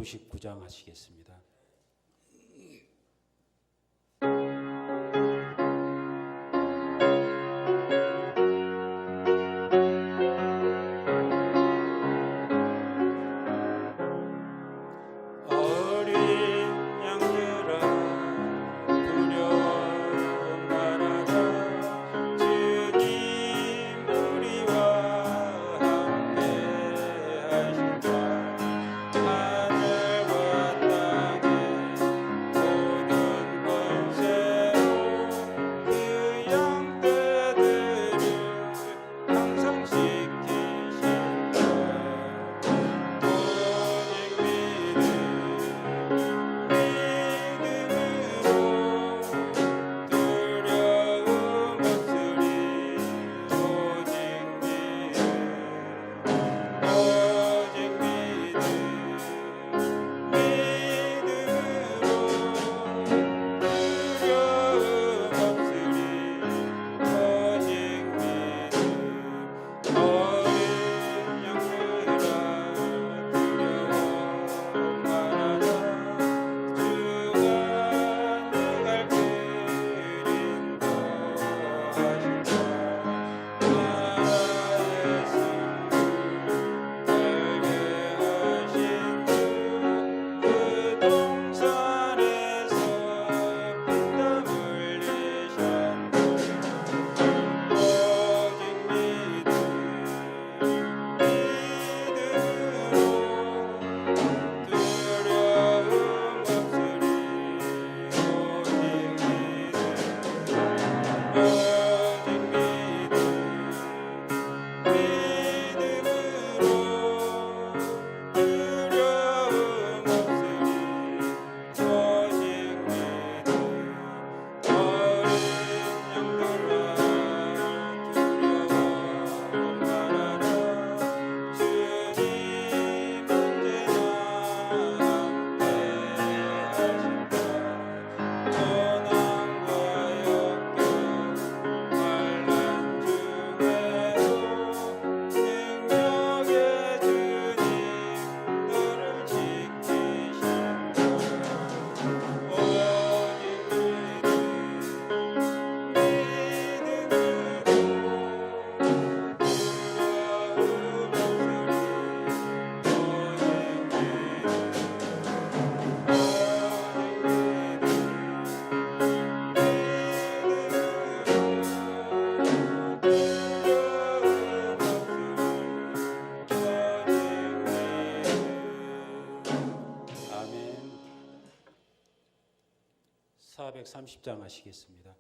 499장 하시겠습니다. 아멘. 430장 하시겠습니다.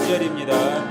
1절입니다.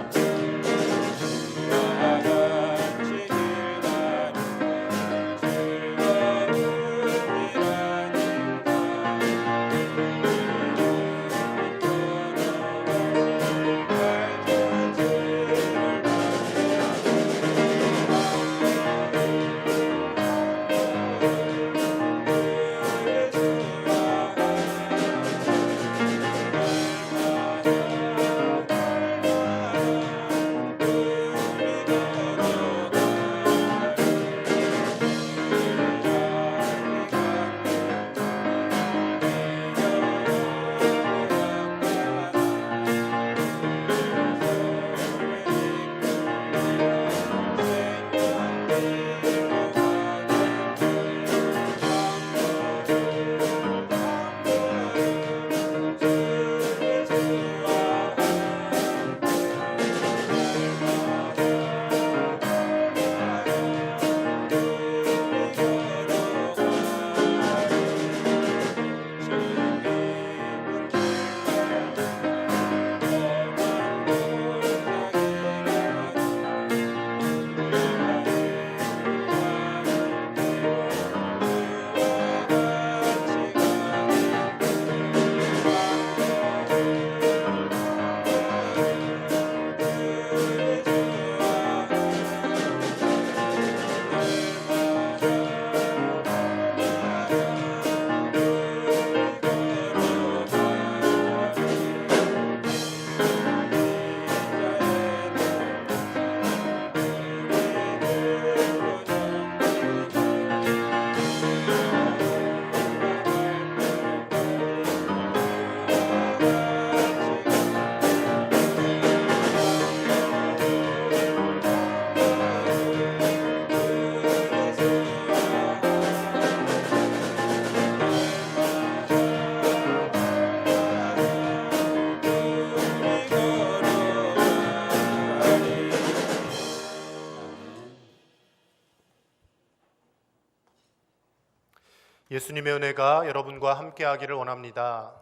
예수님의 은혜가 여러분과 함께하기를 원합니다.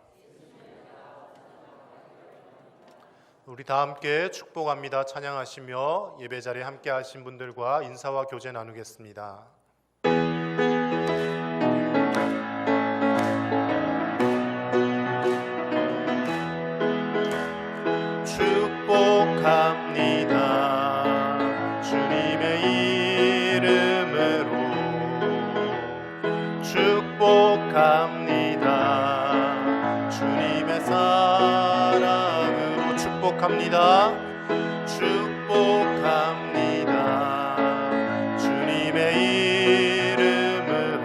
우리 다 함께 축복합니다. 찬양하시며 예배자리에 함께하신 분들과 인사와 교제 나누겠습니다. 축복합니다. 주님의 이름으로 축복합니다. 주님의 사랑으로 축복합니다. 축복합니다. 주님의 이름으로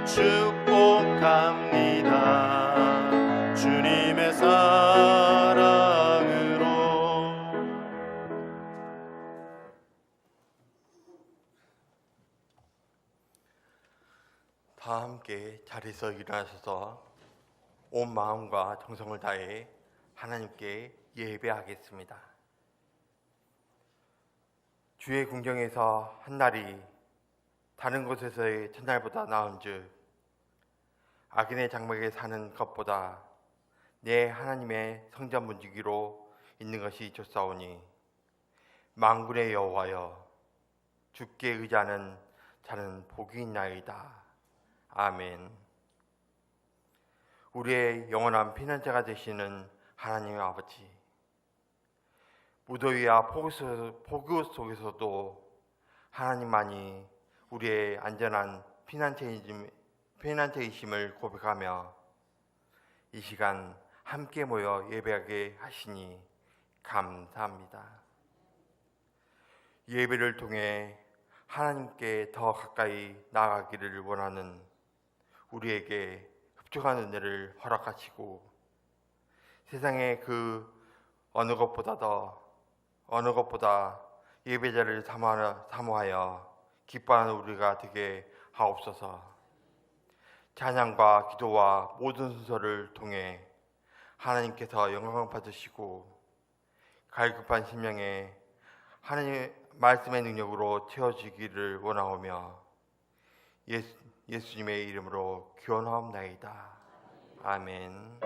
축복합니다. 주님의 사랑으로. 다 함께 자리에서 일어나셔서 온 마음과 정성을 다해 하나님께 예배하겠습니다. 주의 궁정에서 한날이 다른 곳에서의 첫날보다 나은즉 악인의 장막에 사는 것보다 내 하나님의 성전 문지기로 있는 것이 좋사오니 만군의 여호와여 주께 의지하는 자는 복이 있나이다. 아멘. 우리의 영원한 피난처가 되시는 하나님의 아버지, 무더위와 폭우 속에서도 하나님만이 우리의 안전한 피난처이심을 고백하며 이 시간 함께 모여 예배하게 하시니 감사합니다. 예배를 통해 하나님께 더 가까이 나아가기를 원하는 우리에게 흡족한 은혜를 허락하시고 세상의 그 어느 것보다 예배자를 사모하여 기뻐하는 우리가 되게 하옵소서. 찬양과 기도와 모든 순서를 통해 하나님께서 영광을 받으시고 갈급한 심령에 하나님의 말씀의 능력으로 채워지기를 원하오며 예수님의 이름으로 기원하옵나이다. 아멘.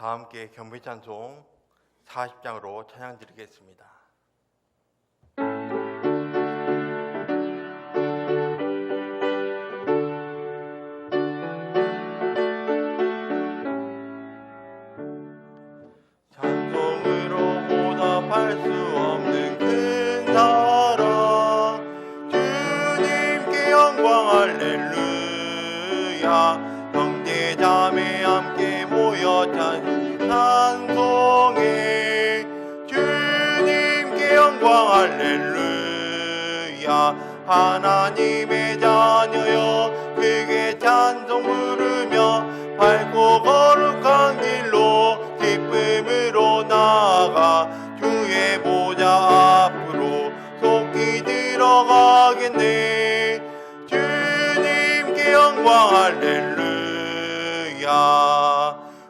다 함께 경배찬송 40장으로 찬양 드리겠습니다. 찬송으로 보답할 수 없는 큰 사랑, 주님께 영광 할렐루야. 형제 자매 함께 모여 찬송해, 주님께 영광 할렐루야. 하나님의 자녀여 크게 찬송 부르며 밝고 거룩한 길로 기쁨으로 나아가 주의 보좌 앞으로 속히 들어가겠네. 주님께 영광 할렐루야.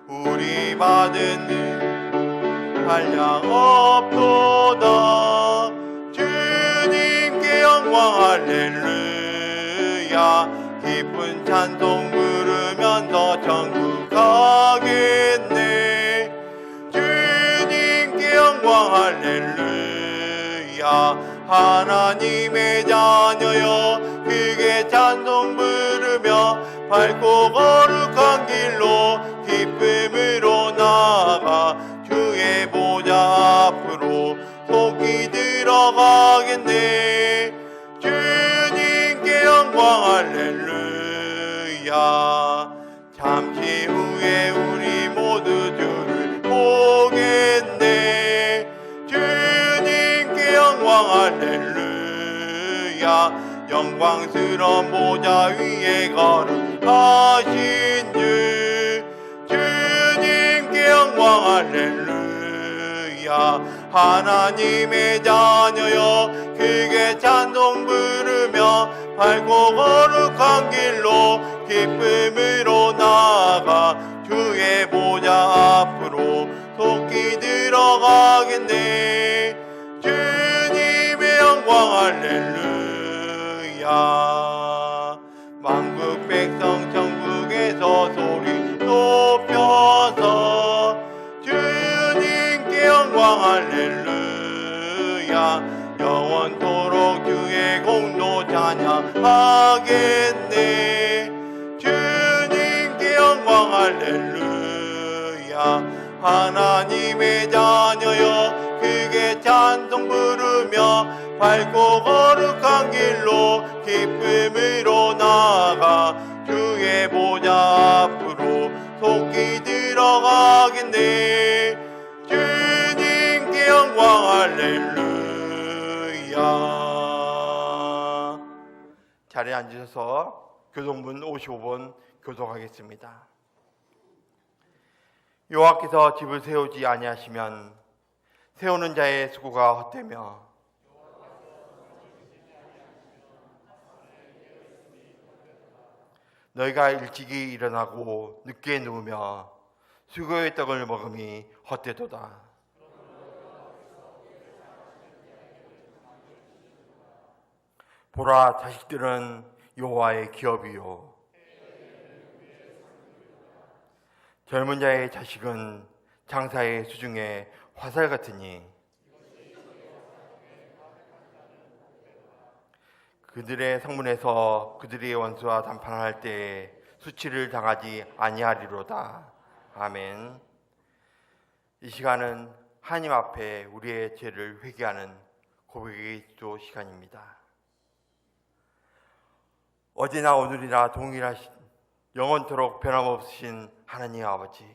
우리 받은 일 한량 없도다. 주님께 영광 할렐루야. 기쁜 찬송 부르면서 천국 가겠네. 주님께 영광 할렐루야. 하나님의 자녀여 크게 찬송 부르며 밝고 거룩한 길로 기쁨으로 나아가 주의 보좌 앞으로 속히 들어가겠네. 주님께 영광 할렐루야. 잠시 후에 우리 모두 주를 보겠네. 주님께 영광 할렐루야. 영광스러운 보좌 위에 거룩하신 주, 주님께 영광 할렐루야. 하나님의 자녀여 크게 찬송 부르며 밝고 거룩한 길로 기쁨으로 나아가 주의 보좌 앞으로 속히 들어가겠네. 주님의 영광 할렐루야. 만국 백성 천국에서 소리 높여서 주님께 영광 할렐루야. 영원토록 주의 공로 찬양하겠네. 주님께 영광 할렐루야. 하나님의 자녀여 크게 찬송 부르며 밝고 거룩한 길로 기쁨으로 나아가 주의 보좌 앞으로 속히 들어가겠네. 주님께 영광 할렐루야. 자리에 앉으셔서 교동문 55번 교독하겠습니다. 여호와께서 집을 세우지 아니하시면 세우는 자의 수고가 헛되며 너희가 일찍이 일어나고 늦게 누우며 수고의 떡을 먹음이 헛되도다. 보라, 자식들은 여호와의 기업이요 젊은 자의 자식은 장사의 수중에 화살 같으니 그들의 성문에서 그들의 원수와 담판할 때에 수치를 당하지 아니하리로다. 아멘. 이 시간은 하나님 앞에 우리의 죄를 회개하는 고백의 기도 시간입니다. 어제나 오늘이나 동일하신 영원토록 변함없으신 하나님 아버지,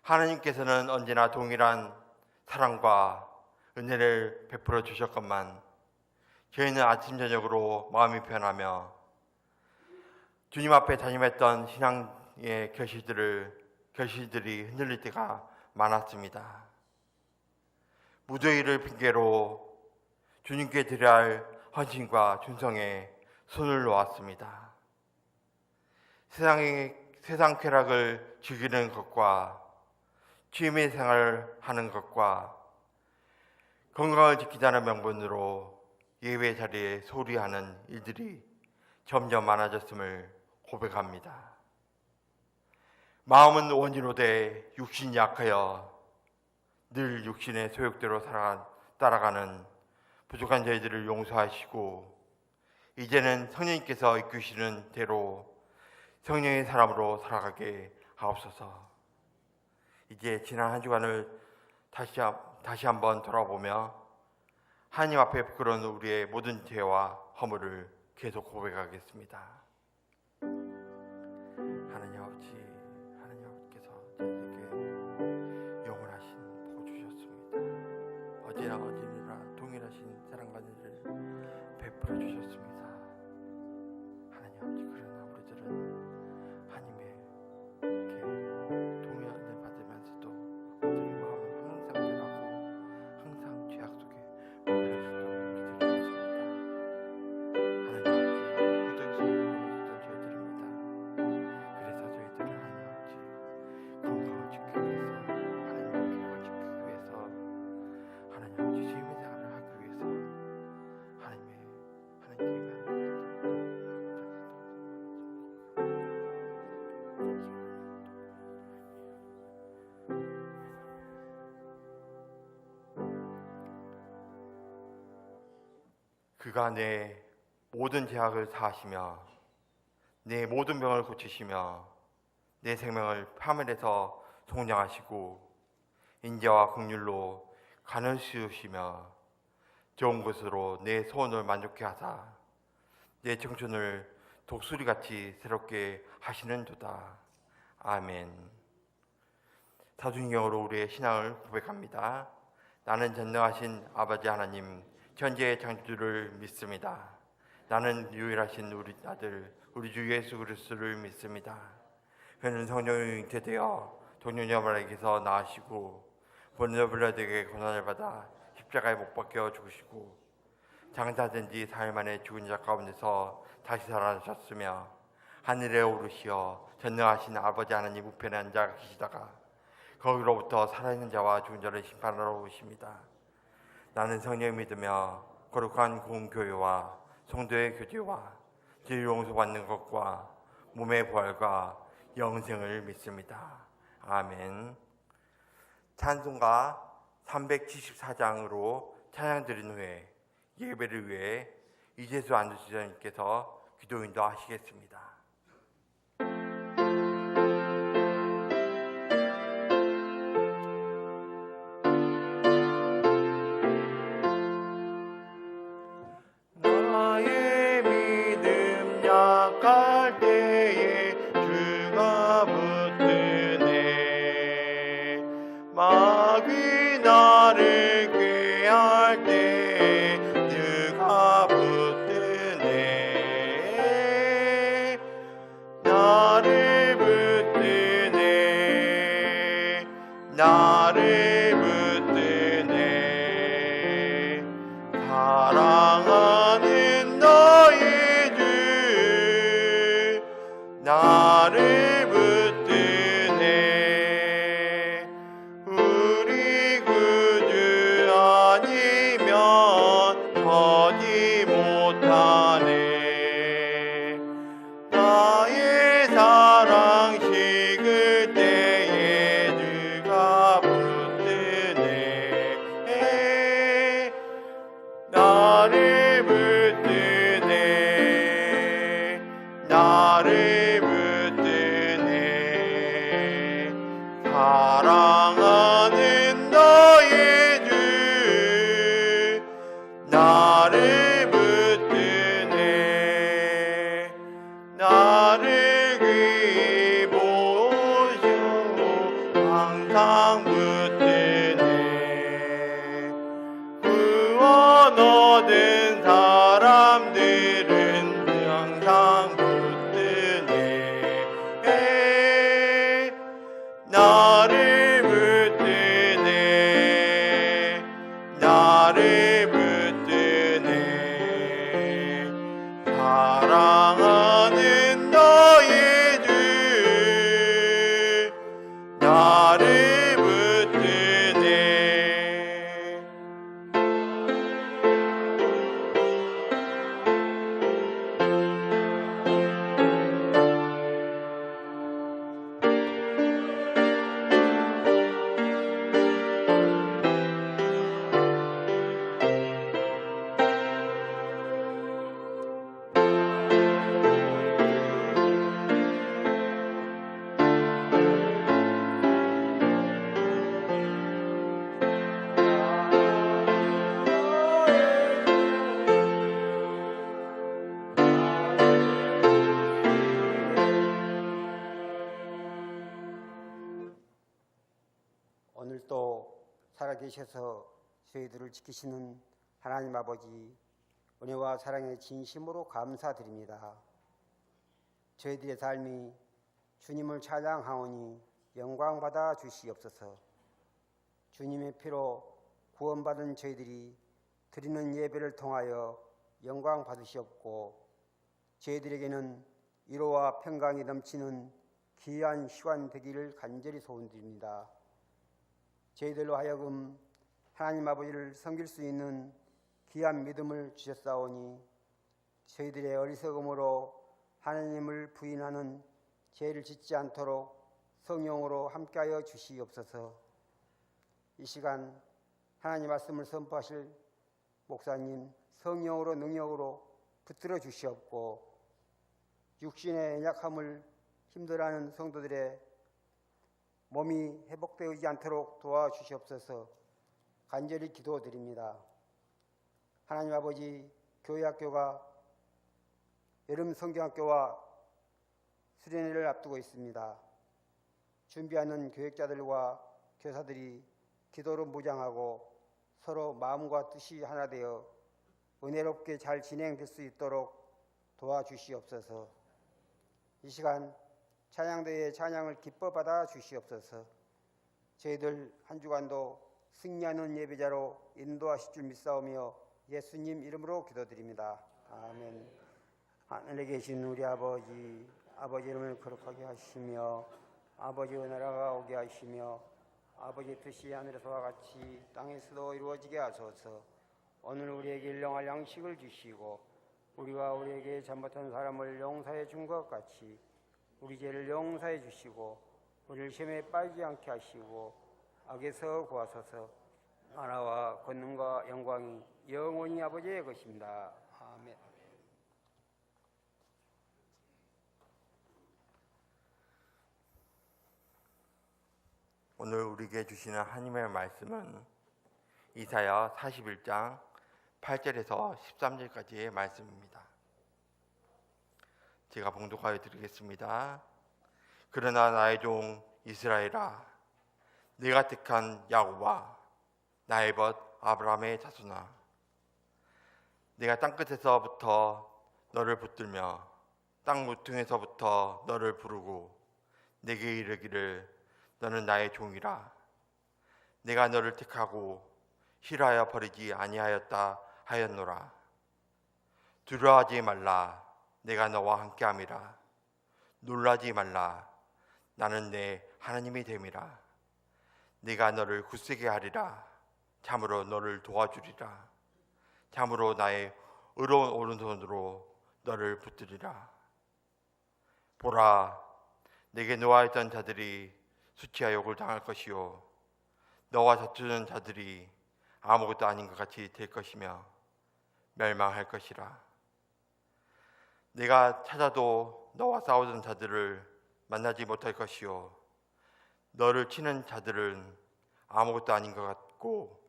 하나님께서는 언제나 동일한 사랑과 은혜를 베풀어 주셨건만 저희는 아침 저녁으로 마음이 변하며 주님 앞에 다짐했던 신앙의 결실들이 흔들릴 때가 많았습니다. 무더위를 핑계로 주님께 드려야 할 헌신과 충성에 손을 놓았습니다. 세상 쾌락을 즐기는 것과 취미 생활을 하는 것과 건강을 지키자는 명분으로 예배 자리에 소리하는 일들이 점점 많아졌음을 고백합니다. 마음은 원이로되 육신이 약하여 늘 육신의 소욕대로 따라가는 부족한 저희들을 용서하시고 이제는 성령님께서 이끄시는 대로 성령의 사람으로 살아가게 하옵소서. 이제 지난 한 주간을 다시 한번 돌아보며 하나님 앞에 부끄러운 우리의 모든 죄와 허물을 계속 고백하겠습니다. 하나님 아버지께서 저희에게 영원하신 복 주셨습니다. 어제나 어제나 동일하신 사랑과 은혜를 베풀어 주셨습니다. 하나님 아버지, 그러나 우리들은 하나님의 이렇게 동일한 은혜 받으면서도 우리 마음은 항상 변하고 항상 죄악 속에 몰릴 수도 있습니다. 하나님 아버지, 무덤에서 있었던 저희들입니다. 그래서 저희들은 하나님 아버지 건강을 지키기 위해서, 하나님의 계약을 지키기 위해서, 하나님 아버지 주님의 생활을 하기 위해서 하나님께 그가 내 모든 죄악을 사하시며 내 모든 병을 고치시며 내 생명을 파멸해서 속량하시고 인자와 긍휼로 간을 씌우시며 좋은 것으로 내 소원을 만족케 하사 내 청춘을 독수리같이 새롭게 하시는도다. 아멘. 사순경으로 우리의 신앙을 고백합니다. 나는 전능하신 아버지 하나님, 천지의 창조주를 믿습니다. 나는 유일하신 우리 아들, 우리 주 예수 그리스도를 믿습니다. 그는 성령의 잉태되어 동료녀마에게서 나으시고 본저 빌라도에게 고난을 받아 십자가에 못 박혀 죽으시고 장사된 지 4일 만에 죽은 자 가운데서 다시 살아나셨으며 하늘에 오르시어 전능하신 아버지 하나님 우편에 앉아 계시다가 거기로부터 살아있는 자와 죽은 자를 심판하러 오십니다. 나는 성령을 믿으며 거룩한 공교회와 성도의 교제와 죄 용서받는 것과 몸의 부활과 영생을 믿습니다. 아멘. 찬송가 374장으로 찬양 드린 후에 예배를 위해 이재수 안수지사님께서 기도 인도하시겠습니다. 나의 믿음 약할 때에 주가 붙드네. 마귀 나를 꾀할 때에 주가 붙드네. 나를 붙드네. 나를 붙드네. 사랑하는 너의 주 나를 붙드네. 우리 구주 아니면 서지 못하네. 나의 사랑 식을 때에 주가 붙드네. 나를 붙드네. 나를 붙드네. 사랑하는 너의 주 나를 붙드네. 나를 귀히 보시고 항상 붙드네. 구원 얻은 사람들은 항상 붙드네. 살아계셔서 저희들을 지키시는 하나님 아버지, 은혜와 사랑에 진심으로 감사드립니다. 저희들의 삶이 주님을 찬양하오니 영광받아 주시옵소서. 주님의 피로 구원받은 저희들이 드리는 예배를 통하여 영광 받으시옵고, 저희들에게는 위로와 평강이 넘치는 귀한 시간 되기를 간절히 소원드립니다. 저희들로 하여금 하나님 아버지를 섬길 수 있는 귀한 믿음을 주셨사오니 저희들의 어리석음으로 하나님을 부인하는 죄를 짓지 않도록 성령으로 함께하여 주시옵소서. 이 시간 하나님 말씀을 선포하실 목사님 성령으로 능력으로 붙들어 주시옵고, 육신의 연약함을 힘들어하는 성도들의 몸이 회복되지 않도록 도와주시옵소서. 간절히 기도드립니다. 하나님 아버지, 교회학교가 여름 성경학교와 수련회를 앞두고 있습니다. 준비하는 교육자들과 교사들이 기도로 무장하고 서로 마음과 뜻이 하나 되어 은혜롭게 잘 진행될 수 있도록 도와주시옵소서. 이 시간 찬양대의 찬양을 기뻐 받아 주시옵소서. 저희들 한 주간도 승리하는 예배자로 인도하실 줄 믿사오며 예수님 이름으로 기도드립니다. 아멘. 하늘에 계신 우리 아버지, 아버지 이름을 거룩하게 하시며 아버지의 나라가 오게 하시며 아버지의 뜻이 하늘에서와 같이 땅에서도 이루어지게 하소서. 오늘 우리에게 일용할 양식을 주시고 우리가 우리에게 잘못한 사람을 용서해 준 것 같이 우리 죄를 용서해 주시고 우리를 시험에 빠지지 않게 하시고 악에서 구하소서. 나라와 권능과 영광이 영원히 아버지의 것입니다. 아멘. 오늘 우리에게 주시는 하나님의 말씀은 이사야 41장 8절에서 13절까지의 말씀입니다. 제가 봉독하여 드리겠습니다. 그러나 나의 종 이스라엘아, 내가 택한 야곱아, 나의 벗 아브라함의 자손아, 내가 땅끝에서부터 너를 붙들며 땅 모퉁에서부터 너를 부르고 내게 이르기를 너는 나의 종이라. 내가 너를 택하고 싫어하여 버리지 아니하였다 하였노라. 두려워하지 말라, 내가 너와 함께함이라. 놀라지 말라, 나는 내 하나님이 됨이라. 내가 너를 굳세게 하리라. 참으로 너를 도와주리라. 참으로 나의 의로운 오른손으로 너를 붙들리라. 보라, 내게 노하였던 자들이 수치와 욕을 당할 것이요 너와 다투는 자들이 아무것도 아닌 것 같이 될 것이며 멸망할 것이라. 내가 찾아도 너와 싸우던 자들을 만나지 못할 것이요 너를 치는 자들은 아무것도 아닌 것 같고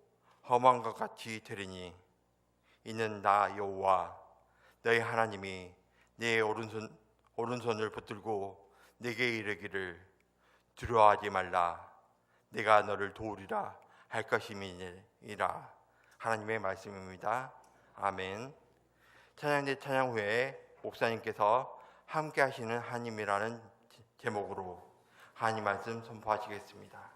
험한 것 같이 되리니 이는 나 여호와 너희 하나님이 내 오른손을 붙들고 내게 이르기를 두려워하지 말라, 내가 너를 도우리라 할 것임이니라. 하나님의 말씀입니다. 아멘. 찬양대 찬양 후에 목사님께서 함께 하시는 하나님이라는 제목으로 하나님 말씀 선포하시겠습니다.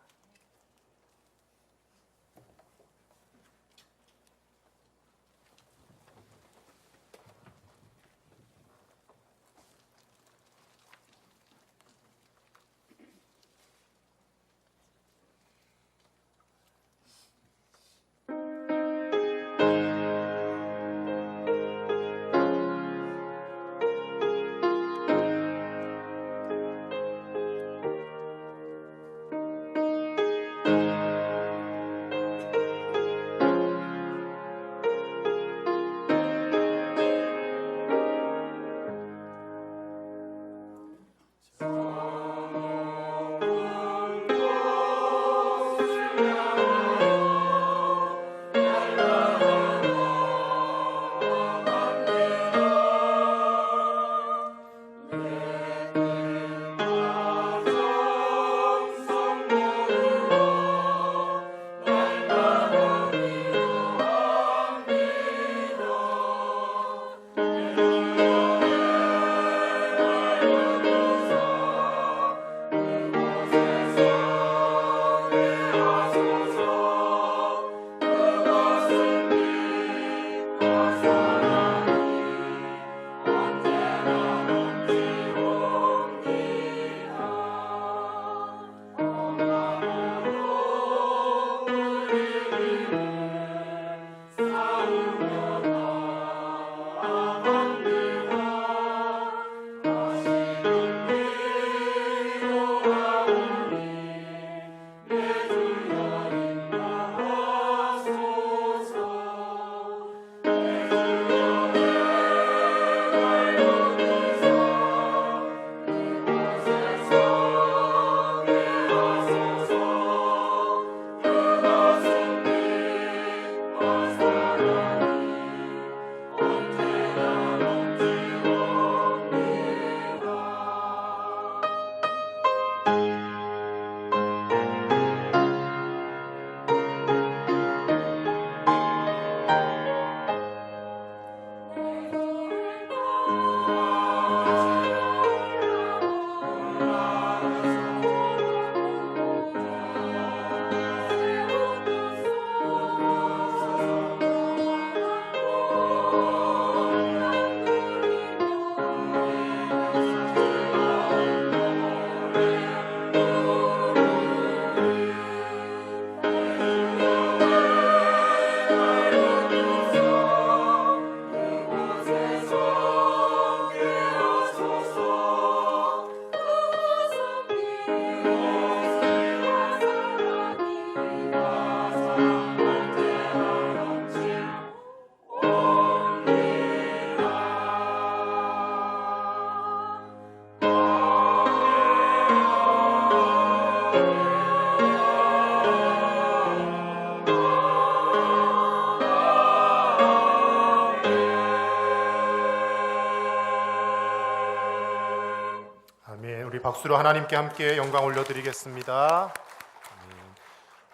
우리 박수로 하나님께 함께 영광 올려드리겠습니다. 아멘.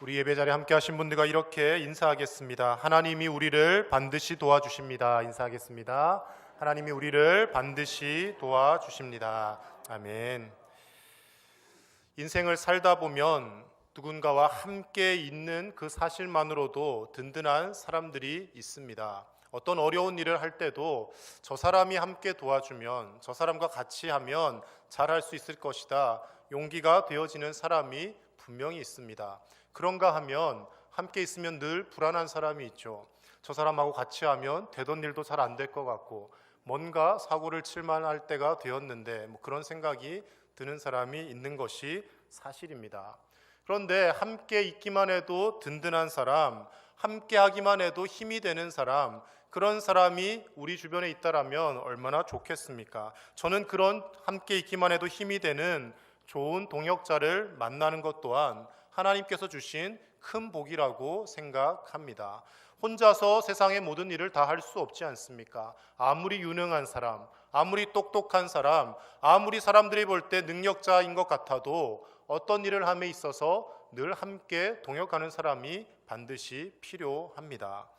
우리 예배 자리에 함께 하신 분들과 이렇게 인사하겠습니다. 하나님이 우리를 반드시 도와주십니다. 인사하겠습니다. 하나님이 우리를 반드시 도와주십니다. 아멘. 인생을 살다 보면 누군가와 함께 있는 그 사실만으로도 든든한 사람들이 있습니다. 어떤 어려운 일을 할 때도 저 사람이 함께 도와주면, 저 사람과 같이 하면 잘할 수 있을 것이다, 용기가 되어지는 사람이 분명히 있습니다. 그런가 하면 함께 있으면 늘 불안한 사람이 있죠. 저 사람하고 같이 하면 되던 일도 잘 안 될 것 같고 뭔가 사고를 칠 만할 때가 되었는데 그런 생각이 드는 사람이 있는 것이 사실입니다. 그런데 함께 있기만 해도 든든한 사람, 함께 하기만 해도 힘이 되는 사람, 그런 사람이 우리 주변에 있다라면 얼마나 좋겠습니까? 저는 그런 함께 있기만 해도 힘이 되는 좋은 동역자를 만나는 것 또한 하나님께서 주신 큰 복이라고 생각합니다. 혼자서 세상의 모든 일을 다 할 수 없지 않습니까? 아무리 유능한 사람, 아무리 똑똑한 사람, 아무리 사람들이 볼 때 능력자인 것 같아도 어떤 일을 함에 있어서 늘 함께 동역하는 사람이 반드시 필요합니다.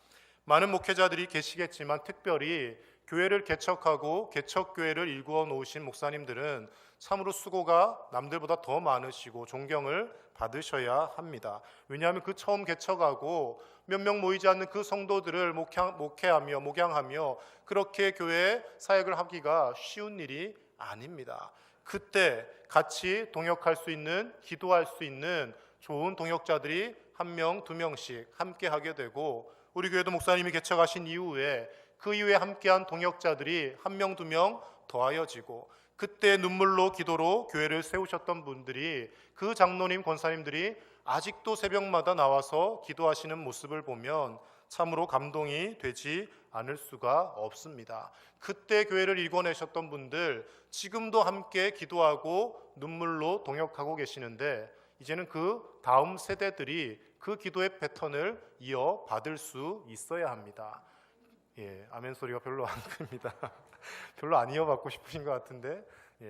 많은 목회자들이 계시겠지만 특별히 교회를 개척하고 개척교회를 일구어 놓으신 목사님들은 참으로 수고가 남들보다 더 많으시고 존경을 받으셔야 합니다. 왜냐하면 그 처음 개척하고 몇 명 모이지 않는 그 성도들을 목회하며 목양하며 그렇게 교회 사역을 하기가 쉬운 일이 아닙니다. 그때 같이 동역할 수 있는, 기도할 수 있는 좋은 동역자들이 한 명, 두 명씩 함께 하게 되고, 우리 교회도 목사님이 개척하신 이후에 그 이후에 함께한 동역자들이 한 명, 두 명 더하여지고, 그때 눈물로 기도로 교회를 세우셨던 분들이, 그 장로님, 권사님들이 아직도 새벽마다 나와서 기도하시는 모습을 보면 참으로 감동이 되지 않을 수가 없습니다. 그때 교회를 일궈내셨던 분들 지금도 함께 기도하고 눈물로 동역하고 계시는데, 이제는 그 다음 세대들이 그 기도의 패턴을 이어받을 수 있어야 합니다. 아멘 소리가 별로 안 큽니다. 별로 안 이어받고 싶으신 것 같은데,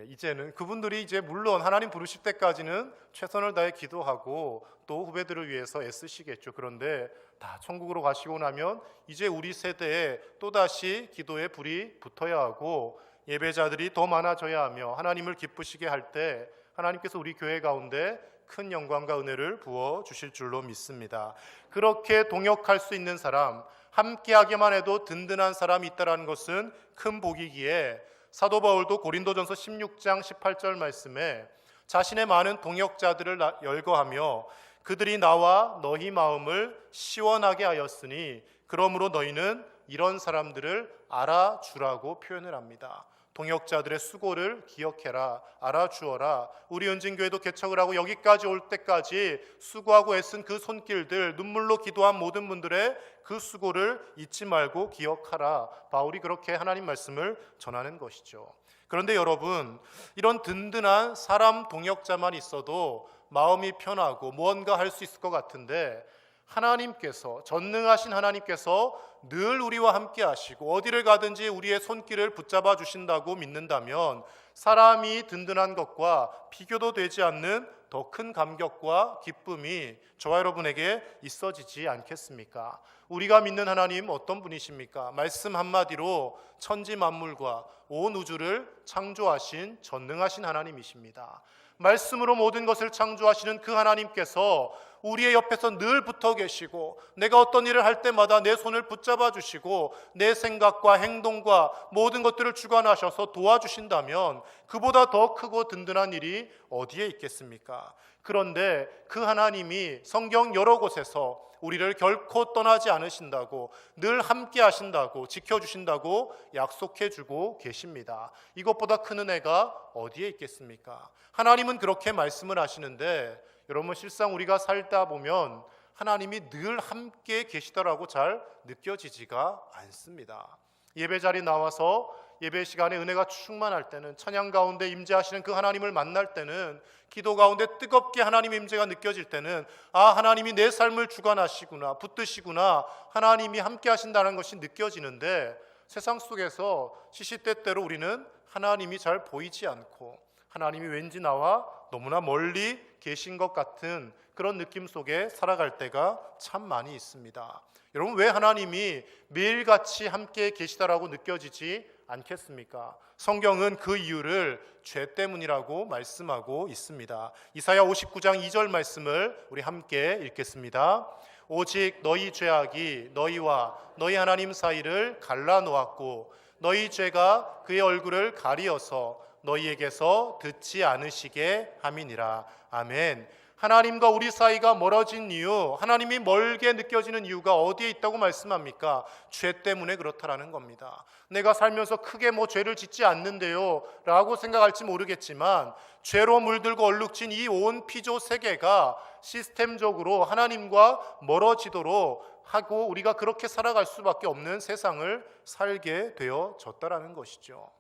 이제는 그분들이 이제 물론 하나님 부르실 때까지는 최선을 다해 기도하고 또 후배들을 위해서 애쓰시겠죠. 그런데 다 천국으로 가시고 나면 이제 우리 세대에 또다시 기도에 불이 붙어야 하고 예배자들이 더 많아져야 하며 하나님을 기쁘시게 할 때 하나님께서 우리 교회 가운데 큰 영광과 은혜를 부어 주실 줄로 믿습니다. 그렇게 동역할 수 있는 사람, 함께하기만 해도 든든한 사람이 있다는 것은 큰 복이기에 사도 바울도 고린도전서 16장 18절 말씀에 자신의 많은 동역자들을 열거하며 그들이 나와 너희 마음을 시원하게 하였으니 그러므로 너희는 이런 사람들을 알아주라고 표현을 합니다. 동역자들의 수고를 기억해라, 알아주어라. 우리 은진교회도 개척을 하고 여기까지 올 때까지 수고하고 애쓴 그 손길들, 눈물로 기도한 모든 분들의 그 수고를 잊지 말고 기억하라. 바울이 그렇게 하나님 말씀을 전하는 것이죠. 그런데 여러분, 이런 든든한 사람 동역자만 있어도 마음이 편하고 무언가 할 수 있을 것 같은데, 하나님께서, 전능하신 하나님께서 늘 우리와 함께 하시고 어디를 가든지 우리의 손길을 붙잡아 주신다고 믿는다면 사람이 든든한 것과 비교도 되지 않는 더 큰 감격과 기쁨이 저와 여러분에게 있어지지 않겠습니까? 우리가 믿는 하나님 어떤 분이십니까? 말씀 한마디로 천지 만물과 온 우주를 창조하신 전능하신 하나님이십니다. 말씀으로 모든 것을 창조하시는 그 하나님께서 우리의 옆에서 늘 붙어 계시고 내가 어떤 일을 할 때마다 내 손을 붙잡아 주시고 내 생각과 행동과 모든 것들을 주관하셔서 도와주신다면 그보다 더 크고 든든한 일이 어디에 있겠습니까? 그런데 그 하나님이 성경 여러 곳에서 우리를 결코 떠나지 않으신다고, 늘 함께 하신다고, 지켜주신다고 약속해 주고 계십니다. 이것보다 큰 은혜가 어디에 있겠습니까? 하나님은 그렇게 말씀을 하시는데 여러분, 실상 우리가 살다 보면 하나님이 늘 함께 계시더라고 잘 느껴지지가 않습니다. 예배 자리 나와서 예배 시간에 은혜가 충만할 때는, 찬양 가운데 임재하시는 그 하나님을 만날 때는, 기도 가운데 뜨겁게 하나님의 임재가 느껴질 때는 하나님이 내 삶을 주관하시구나, 붙드시구나, 하나님이 함께 하신다는 것이 느껴지는데, 세상 속에서 시시때때로 우리는 하나님이 잘 보이지 않고 하나님이 왠지 나와 너무나 멀리 계신 것 같은 그런 느낌 속에 살아갈 때가 참 많이 있습니다. 여러분, 왜 하나님이 매일같이 함께 계시다라고 느껴지지 않겠습니까? 성경은 그 이유를 죄 때문이라고 말씀하고 있습니다. 이사야 59장 2절 말씀을 우리 함께 읽겠습니다. 오직 너희 죄악이 너희와 너희 하나님 사이를 갈라놓았고 너희 죄가 그의 얼굴을 가리어서 너희에게서 듣지 않으시게 함이니라. 아멘. 하나님과 우리 사이가 멀어진 이유, 하나님이 멀게 느껴지는 이유가 어디에 있다고 말씀합니까? 죄 때문에 그렇다라는 겁니다. 내가 살면서 크게 죄를 짓지 않는데요 라고 생각할지 모르겠지만, 죄로 물들고 얼룩진 이 온 피조 세계가 시스템적으로 하나님과 멀어지도록 하고 우리가 그렇게 살아갈 수밖에 없는 세상을 살게 되어졌다라는 것이죠.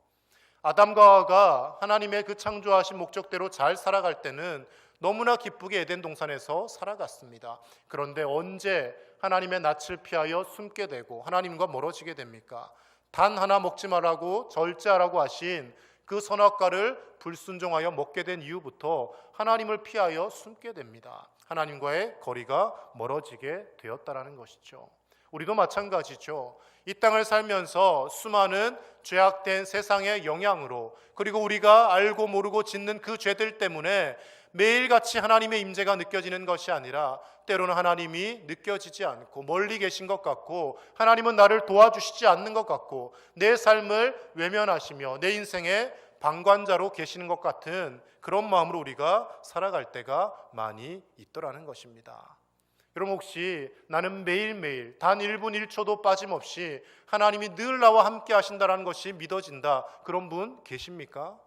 아담과 하와가 하나님의 그 창조하신 목적대로 잘 살아갈 때는 너무나 기쁘게 에덴 동산에서 살아갔습니다. 그런데 언제 하나님의 낯을 피하여 숨게 되고 하나님과 멀어지게 됩니까? 단 하나 먹지 말라고 절제하라고 하신 그 선악과를 불순종하여 먹게 된 이후부터 하나님을 피하여 숨게 됩니다. 하나님과의 거리가 멀어지게 되었다라는 것이죠. 우리도 마찬가지죠. 이 땅을 살면서 수많은 죄악된 세상의 영향으로, 그리고 우리가 알고 모르고 짓는 그 죄들 때문에 매일같이 하나님의 임재가 느껴지는 것이 아니라 때로는 하나님이 느껴지지 않고 멀리 계신 것 같고, 하나님은 나를 도와주시지 않는 것 같고, 내 삶을 외면하시며 내 인생의 방관자로 계시는 것 같은 그런 마음으로 우리가 살아갈 때가 많이 있더라는 것입니다. 여러분, 혹시 나는 매일매일 단 1분 1초도 빠짐없이 하나님이 늘 나와 함께 하신다는 것이 믿어진다, 그런 분 계십니까?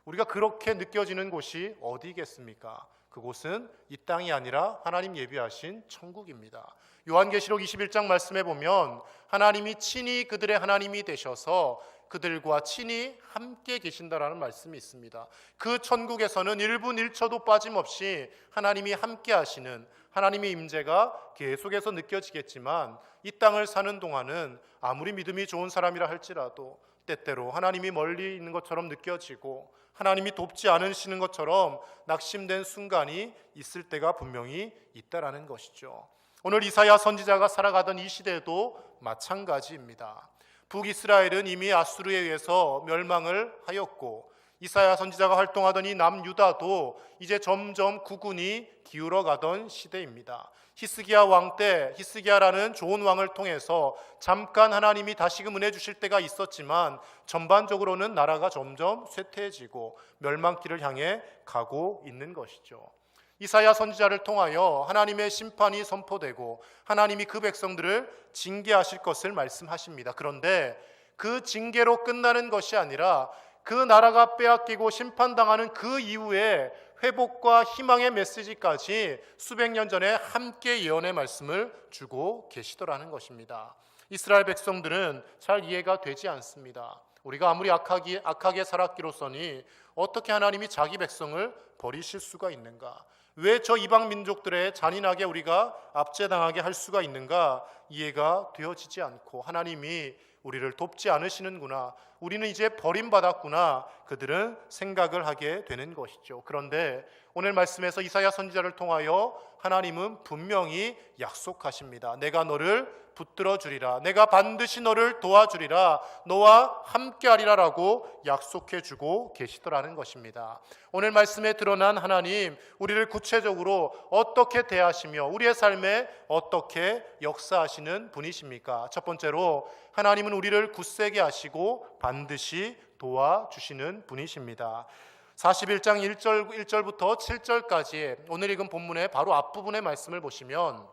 우리가 그렇게 느껴지는 곳이 어디겠습니까? 그곳은 이 땅이 아니라 하나님 예비하신 천국입니다. 요한계시록 21장 말씀에 보면 하나님이 친히 그들의 하나님이 되셔서 그들과 친히 함께 계신다라는 말씀이 있습니다. 그 천국에서는 1분 1초도 빠짐없이 하나님이 함께 하시는 하나님의 임재가 계속해서 느껴지겠지만, 이 땅을 사는 동안은 아무리 믿음이 좋은 사람이라 할지라도 때때로 하나님이 멀리 있는 것처럼 느껴지고 하나님이 돕지 않으시는 것처럼 낙심된 순간이 있을 때가 분명히 있다라는 것이죠. 오늘 이사야 선지자가 살아가던 이 시대도 마찬가지입니다. 북이스라엘은 이미 아수르에 의해서 멸망을 하였고, 이사야 선지자가 활동하던 이 남유다도 이제 점점 국운이 기울어 가던 시대입니다. 히스기야 왕 때 히스기야라는 좋은 왕을 통해서 잠깐 하나님이 다시금 은혜 주실 때가 있었지만, 전반적으로는 나라가 점점 쇠퇴해지고 멸망길을 향해 가고 있는 것이죠. 이사야 선지자를 통하여 하나님의 심판이 선포되고 하나님이 그 백성들을 징계하실 것을 말씀하십니다. 그런데 그 징계로 끝나는 것이 아니라 그 나라가 빼앗기고 심판당하는 그 이후에 회복과 희망의 메시지까지 수백 년 전에 함께 예언의 말씀을 주고 계시더라는 것입니다. 이스라엘 백성들은 잘 이해가 되지 않습니다. 우리가 아무리 악하게 살았기로서니 어떻게 하나님이 자기 백성을 버리실 수가 있는가? 왜 저 이방 민족들의 잔인하게 우리가 압제당하게 할 수가 있는가? 이해가 되어지지 않고 하나님이 우리를 돕지 않으시는구나, 우리는 이제 버림받았구나, 그들은 생각을 하게 되는 것이죠. 그런데 오늘 말씀에서 이사야 선지자를 통하여 하나님은 분명히 약속하십니다. 내가 너를 붙들어 주리라, 내가 반드시 너를 도와주리라, 너와 함께하리라 라고 약속해 주고 계시더라는 것입니다. 오늘 말씀에 드러난 하나님, 우리를 구체적으로 어떻게 대하시며 우리의 삶에 어떻게 역사하시는 분이십니까? 첫 번째로 하나님은 우리를 굳세게 하시고 반드시 도와주시는 분이십니다. 41장 1절부터 7절까지 오늘 읽은 본문의 바로 앞부분의 말씀을 보시면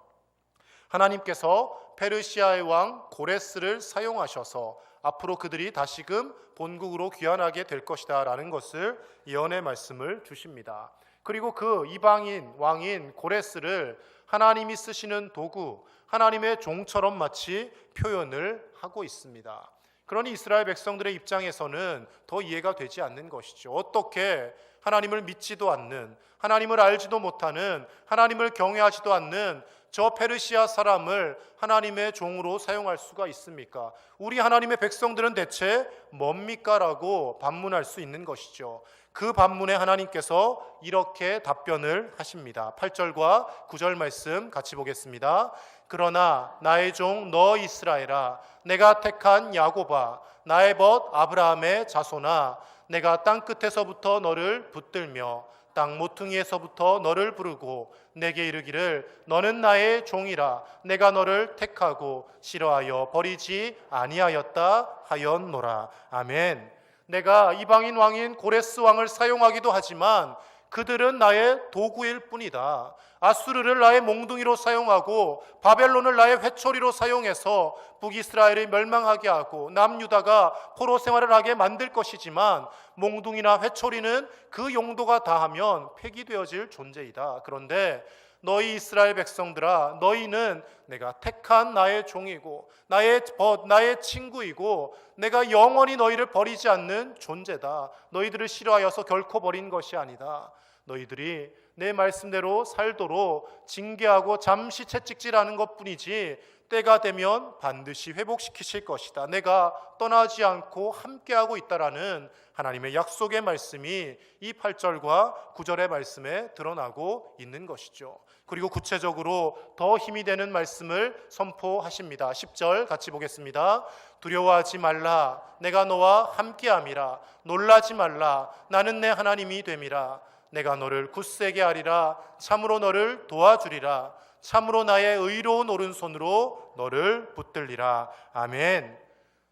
하나님께서 페르시아의 왕 고레스를 사용하셔서 앞으로 그들이 다시금 본국으로 귀환하게 될 것이다 라는 것을 예언의 말씀을 주십니다. 그리고 그 이방인 왕인 고레스를 하나님이 쓰시는 도구, 하나님의 종처럼 마치 표현을 하고 있습니다. 그러니 이스라엘 백성들의 입장에서는 더 이해가 되지 않는 것이죠. 어떻게 하나님을 믿지도 않는, 하나님을 알지도 못하는, 하나님을 경외하지도 않는 저 페르시아 사람을 하나님의 종으로 사용할 수가 있습니까? 우리 하나님의 백성들은 대체 뭡니까? 라고 반문할 수 있는 것이죠. 그 반문에 하나님께서 이렇게 답변을 하십니다. 8절과 9절 말씀 같이 보겠습니다. 그러나 나의 종 너 이스라엘아, 내가 택한 야곱아, 나의 벗 아브라함의 자손아, 내가 땅 끝에서부터 너를 붙들며 땅 모퉁이에서부터 너를 부르고 내게 이르기를 너는 나의 종이라, 내가 너를 택하고 싫어하여 버리지 아니하였다 하였노라. 아멘. 내가 이방인 왕인 고레스 왕을 사용하기도 하지만 그들은 나의 도구일 뿐이다. 아수르를 나의 몽둥이로 사용하고 바벨론을 나의 회초리로 사용해서 북이스라엘을 멸망하게 하고 남유다가 포로 생활을 하게 만들 것이지만 몽둥이나 회초리는 그 용도가 다하면 폐기되어질 존재이다. 그런데 너희 이스라엘 백성들아, 너희는 내가 택한 나의 종이고 나의 벗, 나의 친구이고 내가 영원히 너희를 버리지 않는 존재다. 너희들을 싫어하여서 결코 버린 것이 아니다. 너희들이 내 말씀대로 살도록 징계하고 잠시 채찍질하는 것뿐이지 때가 되면 반드시 회복시키실 것이다. 내가 떠나지 않고 함께하고 있다라는 하나님의 약속의 말씀이 이 8절과 9절의 말씀에 드러나고 있는 것이죠. 그리고 구체적으로 더 힘이 되는 말씀을 선포하십니다. 10절 같이 보겠습니다. 두려워하지 말라, 내가 너와 함께함이라. 놀라지 말라, 나는 내 하나님이 됨이라. 내가 너를 굳세게 하리라. 참으로 너를 도와주리라. 참으로 나의 의로운 오른손으로 너를 붙들리라. 아멘.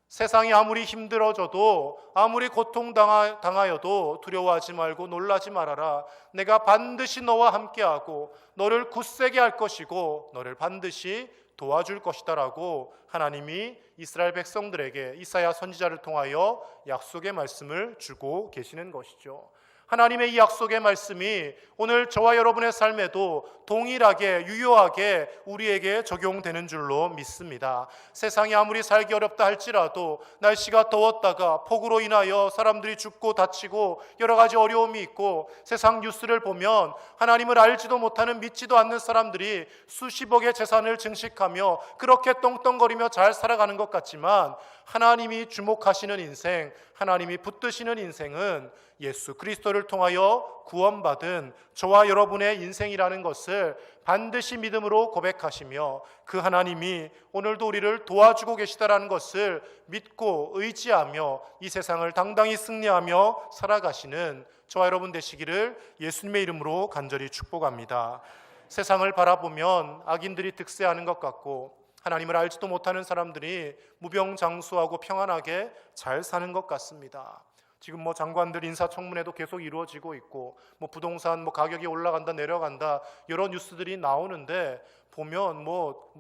세상이 아무리 힘들어져도 아무리 고통당하여도 두려워하지 말고 놀라지 말아라. 내가 반드시 너와 함께하고 너를 굳세게 할 것이고 너를 반드시 도와줄 것이다 라고 하나님이 이스라엘 백성들에게 이사야 선지자를 통하여 약속의 말씀을 주고 계시는 것이죠. 하나님의 이 약속의 말씀이 오늘 저와 여러분의 삶에도 동일하게 유효하게 우리에게 적용되는 줄로 믿습니다. 세상이 아무리 살기 어렵다 할지라도 날씨가 더웠다가 폭우로 인하여 사람들이 죽고 다치고 여러 가지 어려움이 있고 세상 뉴스를 보면 하나님을 알지도 못하는 믿지도 않는 사람들이 수십억의 재산을 증식하며 그렇게 떵떵거리며 잘 살아가는 것 같지만 하나님이 주목하시는 인생, 하나님이 붙드시는 인생은 예수 그리스도를 통하여 구원받은 저와 여러분의 인생이라는 것을 반드시 믿음으로 고백하시며 그 하나님이 오늘도 우리를 도와주고 계시다라는 것을 믿고 의지하며 이 세상을 당당히 승리하며 살아가시는 저와 여러분 되시기를 예수님의 이름으로 간절히 축복합니다. 세상을 바라보면 악인들이 득세하는 것 같고 하나님을 알지도 못하는 사람들이 무병장수하고 평안하게 잘 사는 것 같습니다. 지금 장관들 인사청문회도 계속 이루어지고 있고 부동산 가격이 올라간다 내려간다 여러 뉴스들이 나오는데 보면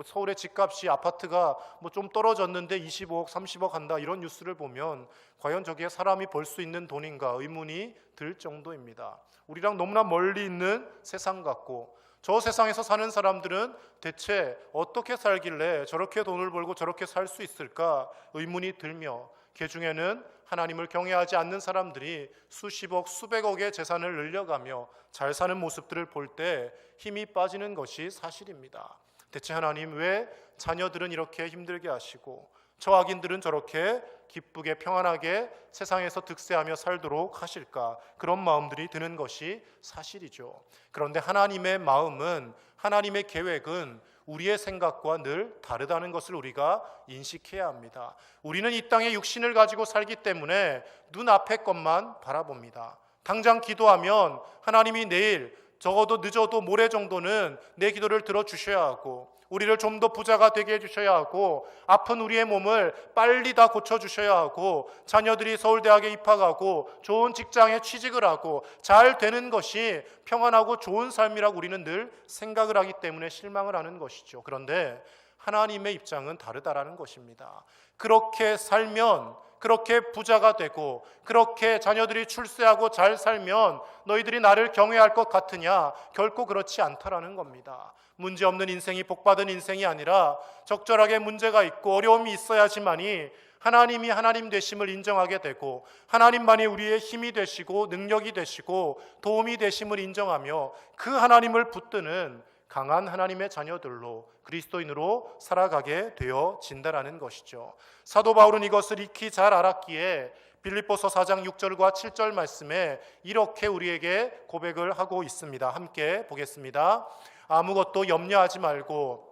서울의 집값이 아파트가 좀 떨어졌는데 25억 30억 한다 이런 뉴스를 보면 과연 저게 사람이 벌 수 있는 돈인가 의문이 들 정도입니다. 우리랑 너무나 멀리 있는 세상 같고 저 세상에서 사는 사람들은 대체 어떻게 살길래 저렇게 돈을 벌고 저렇게 살 수 있을까 의문이 들며 그중에는 하나님을 경외하지 않는 사람들이 수십억 수백억의 재산을 늘려가며 잘 사는 모습들을 볼 때 힘이 빠지는 것이 사실입니다. 대체 하나님 왜 자녀들은 이렇게 힘들게 하시고 저 악인들은 저렇게 기쁘게 평안하게 세상에서 득세하며 살도록 하실까? 그런 마음들이 드는 것이 사실이죠. 그런데 하나님의 마음은, 하나님의 계획은 우리의 생각과 늘 다르다는 것을 우리가 인식해야 합니다. 우리는 이 땅에 육신을 가지고 살기 때문에 눈앞의 것만 바라봅니다. 당장 기도하면 하나님이 내일 적어도 늦어도 모레 정도는 내 기도를 들어주셔야 하고 우리를 좀 더 부자가 되게 해주셔야 하고 아픈 우리의 몸을 빨리 다 고쳐주셔야 하고 자녀들이 서울대학에 입학하고 좋은 직장에 취직을 하고 잘 되는 것이 평안하고 좋은 삶이라고 우리는 늘 생각을 하기 때문에 실망을 하는 것이죠. 그런데 하나님의 입장은 다르다라는 것입니다. 그렇게 살면 그렇게 부자가 되고 그렇게 자녀들이 출세하고 잘 살면 너희들이 나를 경외할 것 같으냐? 결코 그렇지 않다라는 겁니다. 문제없는 인생이 복받은 인생이 아니라 적절하게 문제가 있고 어려움이 있어야지만이 하나님이 하나님 되심을 인정하게 되고 하나님만이 우리의 힘이 되시고 능력이 되시고 도움이 되심을 인정하며 그 하나님을 붙드는 강한 하나님의 자녀들로 그리스도인으로 살아가게 되어진다라는 것이죠. 사도 바울은 이것을 익히 잘 알았기에 빌립보서 4장 6절과 7절 말씀에 이렇게 우리에게 고백을 하고 있습니다. 함께 보겠습니다. 아무것도 염려하지 말고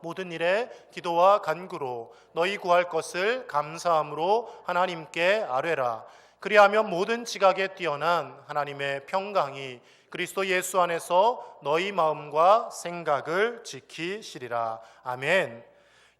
모든 일에 기도와 간구로 너희 구할 것을 감사함으로 하나님께 아뢰라. 그리하면 모든 지각에 뛰어난 하나님의 평강이 그리스도 예수 안에서 너희 마음과 생각을 지키시리라. 아멘.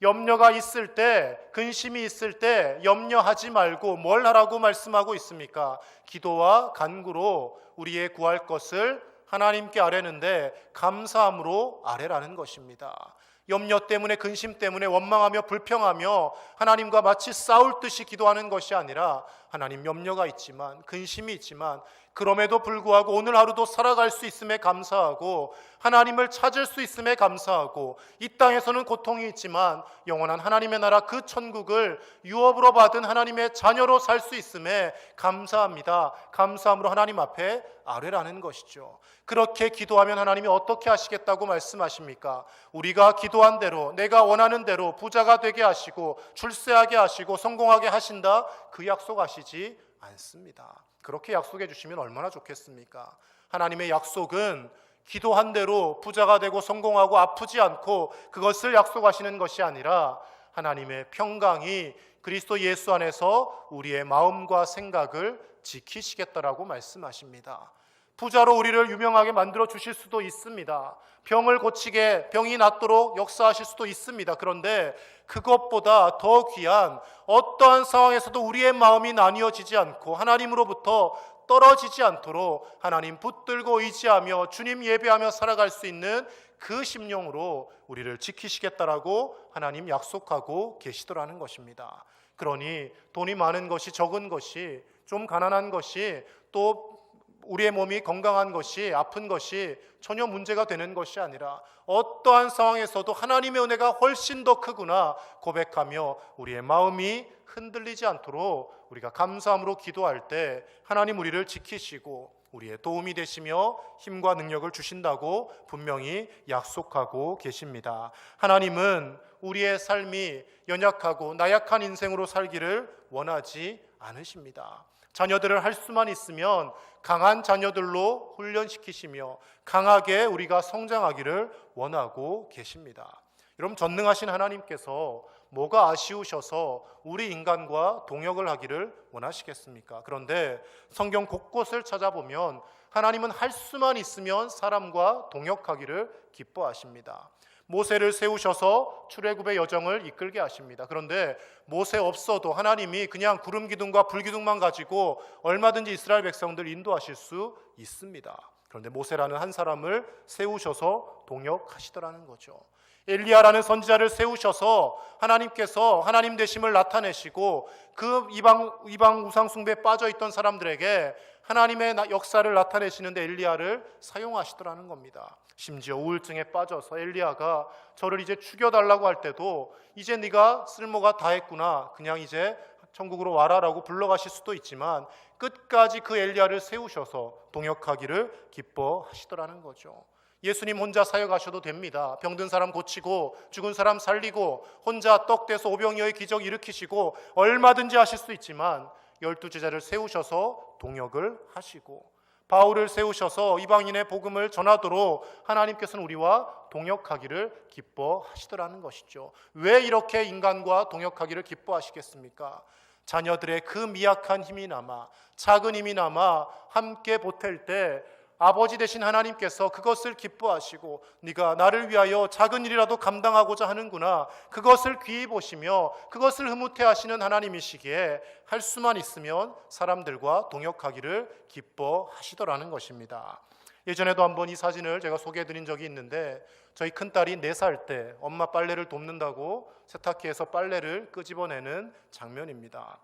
염려가 있을 때, 근심이 있을 때 염려하지 말고 뭘 하라고 말씀하고 있습니까? 기도와 간구로 우리의 구할 것을 하나님께 아뢰는데 감사함으로 아뢰라는 것입니다. 염려 때문에, 근심 때문에 원망하며 불평하며 하나님과 마치 싸울 듯이 기도하는 것이 아니라 하나님, 염려가 있지만, 근심이 있지만 그럼에도 불구하고 오늘 하루도 살아갈 수 있음에 감사하고 하나님을 찾을 수 있음에 감사하고 이 땅에서는 고통이 있지만 영원한 하나님의 나라 그 천국을 유업으로 받은 하나님의 자녀로 살 수 있음에 감사합니다. 감사함으로 하나님 앞에 아뢰라는 것이죠. 그렇게 기도하면 하나님이 어떻게 하시겠다고 말씀하십니까? 우리가 기도한 대로, 내가 원하는 대로 부자가 되게 하시고 출세하게 하시고 성공하게 하신다, 그 약속하시지 않습니다. 그렇게 약속해 주시면 얼마나 좋겠습니까? 하나님의 약속은 기도한 대로 부자가 되고 성공하고 아프지 않고 그것을 약속하시는 것이 아니라 하나님의 평강이 그리스도 예수 안에서 우리의 마음과 생각을 지키시겠다라고 말씀하십니다. 부자로 우리를 유명하게 만들어 주실 수도 있습니다. 병을 고치게, 병이 낫도록 역사하실 수도 있습니다. 그런데 그것보다 더 귀한, 어떠한 상황에서도 우리의 마음이 나뉘어지지 않고 하나님으로부터 떨어지지 않도록 하나님 붙들고 의지하며 주님 예배하며 살아갈 수 있는 그 심령으로 우리를 지키시겠다라고 하나님 약속하고 계시더라는 것입니다. 그러니 돈이 많은 것이, 적은 것이, 좀 가난한 것이, 또 우리의 몸이 건강한 것이, 아픈 것이 전혀 문제가 되는 것이 아니라 어떠한 상황에서도 하나님의 은혜가 훨씬 더 크구나 고백하며 우리의 마음이 흔들리지 않도록 우리가 감사함으로 기도할 때 하나님 우리를 지키시고 우리의 도움이 되시며 힘과 능력을 주신다고 분명히 약속하고 계십니다. 하나님은 우리의 삶이 연약하고 나약한 인생으로 살기를 원하지 않으십니다. 자녀들을 할 수만 있으면 강한 자녀들로 훈련시키시며 강하게 우리가 성장하기를 원하고 계십니다. 여러분, 전능하신 하나님께서 뭐가 아쉬우셔서 우리 인간과 동역을 하기를 원하시겠습니까? 그런데 성경 곳곳을 찾아보면 하나님은 할 수만 있으면 사람과 동역하기를 기뻐하십니다. 모세를 세우셔서 출애굽의 여정을 이끌게 하십니다. 그런데 모세 없어도 하나님이 그냥 구름 기둥과 불 기둥만 가지고 얼마든지 이스라엘 백성들 인도하실 수 있습니다. 그런데 모세라는 한 사람을 세우셔서 동역하시더라는 거죠. 엘리야라는 선지자를 세우셔서 하나님께서 하나님 되심을 나타내시고 그 이방 우상 숭배에 빠져있던 사람들에게 하나님의 역사를 나타내시는데 엘리야를 사용하시더라는 겁니다. 심지어 우울증에 빠져서 엘리야가 저를 이제 죽여달라고 할 때도 이제 네가 쓸모가 다 했구나, 그냥 이제 천국으로 와라라고 불러가실 수도 있지만 끝까지 그 엘리야를 세우셔서 동역하기를 기뻐하시더라는 거죠. 예수님 혼자 사역하셔도 됩니다. 병든 사람 고치고 죽은 사람 살리고 혼자 떡 떼서 오병이어의 기적 일으키시고 얼마든지 하실 수 있지만 12제자를 세우셔서 동역을 하시고 바울을 세우셔서 이방인의 복음을 전하도록 하나님께서는 우리와 동역하기를 기뻐하시더라는 것이죠. 왜 이렇게 인간과 동역하기를 기뻐하시겠습니까? 자녀들의 그 미약한 힘이나마 작은 힘이나마 함께 보탤 때 아버지 되신 하나님께서 그것을 기뻐하시고 네가 나를 위하여 작은 일이라도 감당하고자 하는구나, 그것을 귀히 보시며 그것을 흐뭇해 하시는 하나님이시기에 할 수만 있으면 사람들과 동역하기를 기뻐하시더라는 것입니다. 예전에도 한번 이 사진을 제가 소개해드린 적이 있는데 저희 큰딸이 4살 때 엄마 빨래를 돕는다고 세탁기에서 빨래를 끄집어내는 장면입니다.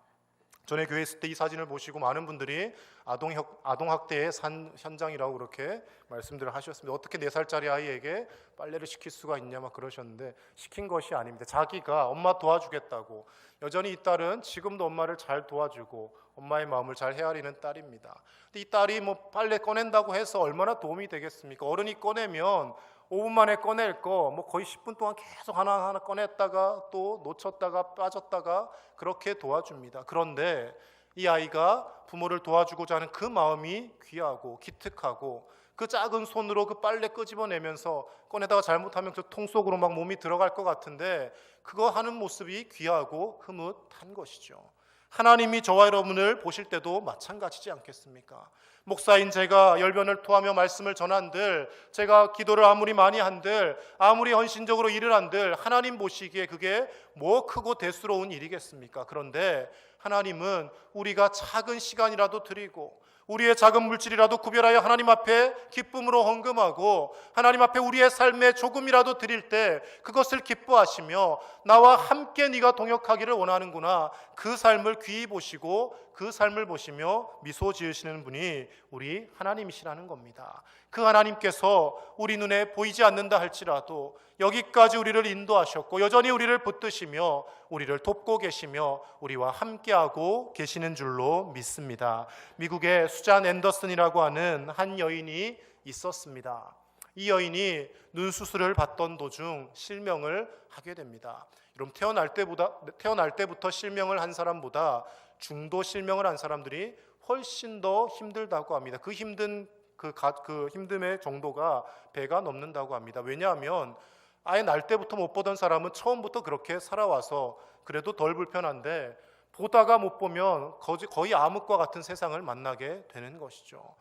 전에 교회 있을 때 이 사진을 보시고 많은 분들이 아동학대의 현장이라고 그렇게 말씀들을 하셨습니다. 어떻게 4살짜리 아이에게 빨래를 시킬 수가 있냐 막 그러셨는데 시킨 것이 아닙니다. 자기가 엄마 도와주겠다고. 여전히 이 딸은 지금도 엄마를 잘 도와주고 엄마의 마음을 잘 헤아리는 딸입니다. 근데 이 딸이 뭐 빨래 꺼낸다고 해서 얼마나 도움이 되겠습니까? 어른이 꺼내면 5분 만에 꺼낼 거 뭐 거의 10분 동안 계속 하나하나 꺼냈다가 또 놓쳤다가 빠졌다가 그렇게 도와줍니다. 그런데 이 아이가 부모를 도와주고자 하는 그 마음이 귀하고 기특하고 그 작은 손으로 그 빨래 끄집어내면서 꺼내다가 잘못하면 그 통 속으로 막 몸이 들어갈 것 같은데 그거 하는 모습이 귀하고 흐뭇한 것이죠. 하나님이 저와 여러분을 보실 때도 마찬가지지 않겠습니까? 목사인 제가 열변을 토하며 말씀을 전한들, 제가 기도를 아무리 많이 한들, 아무리 헌신적으로 일을 한들 하나님 보시기에 그게 뭐 크고 대수로운 일이겠습니까? 그런데 하나님은 우리가 작은 시간이라도 드리고 우리의 작은 물질이라도 구별하여 하나님 앞에 기쁨으로 헌금하고 하나님 앞에 우리의 삶에 조금이라도 드릴 때 그것을 기뻐하시며 나와 함께 네가 동역하기를 원하는구나, 그 삶을 귀히 보시고 그 삶을 보시며 미소 지으시는 분이 우리 하나님이시라는 겁니다. 그 하나님께서 우리 눈에 보이지 않는다 할지라도 여기까지 우리를 인도하셨고 여전히 우리를 붙드시며 우리를 돕고 계시며 우리와 함께하고 계시는 줄로 믿습니다. 미국의 수잔 앤더슨이라고 하는 한 여인이 있었습니다. 이 여인이 눈 수술을 받던 도중 실명을 하게 됩니다. 여러분, 태어날 때부터 실명을 한 사람보다 중도 실명을 한 사람들이 훨씬 더 힘들다고 합니다. 그 힘듦의 정도가 배가 넘는다고 합니다. 왜냐하면 아예 날 때부터 못 보던 사람은 처음부터 그렇게 살아와서 그래도 덜 불편한데 보다가 못 보면 거의 암흑과 같은 세상을 만나게 되는 것이죠.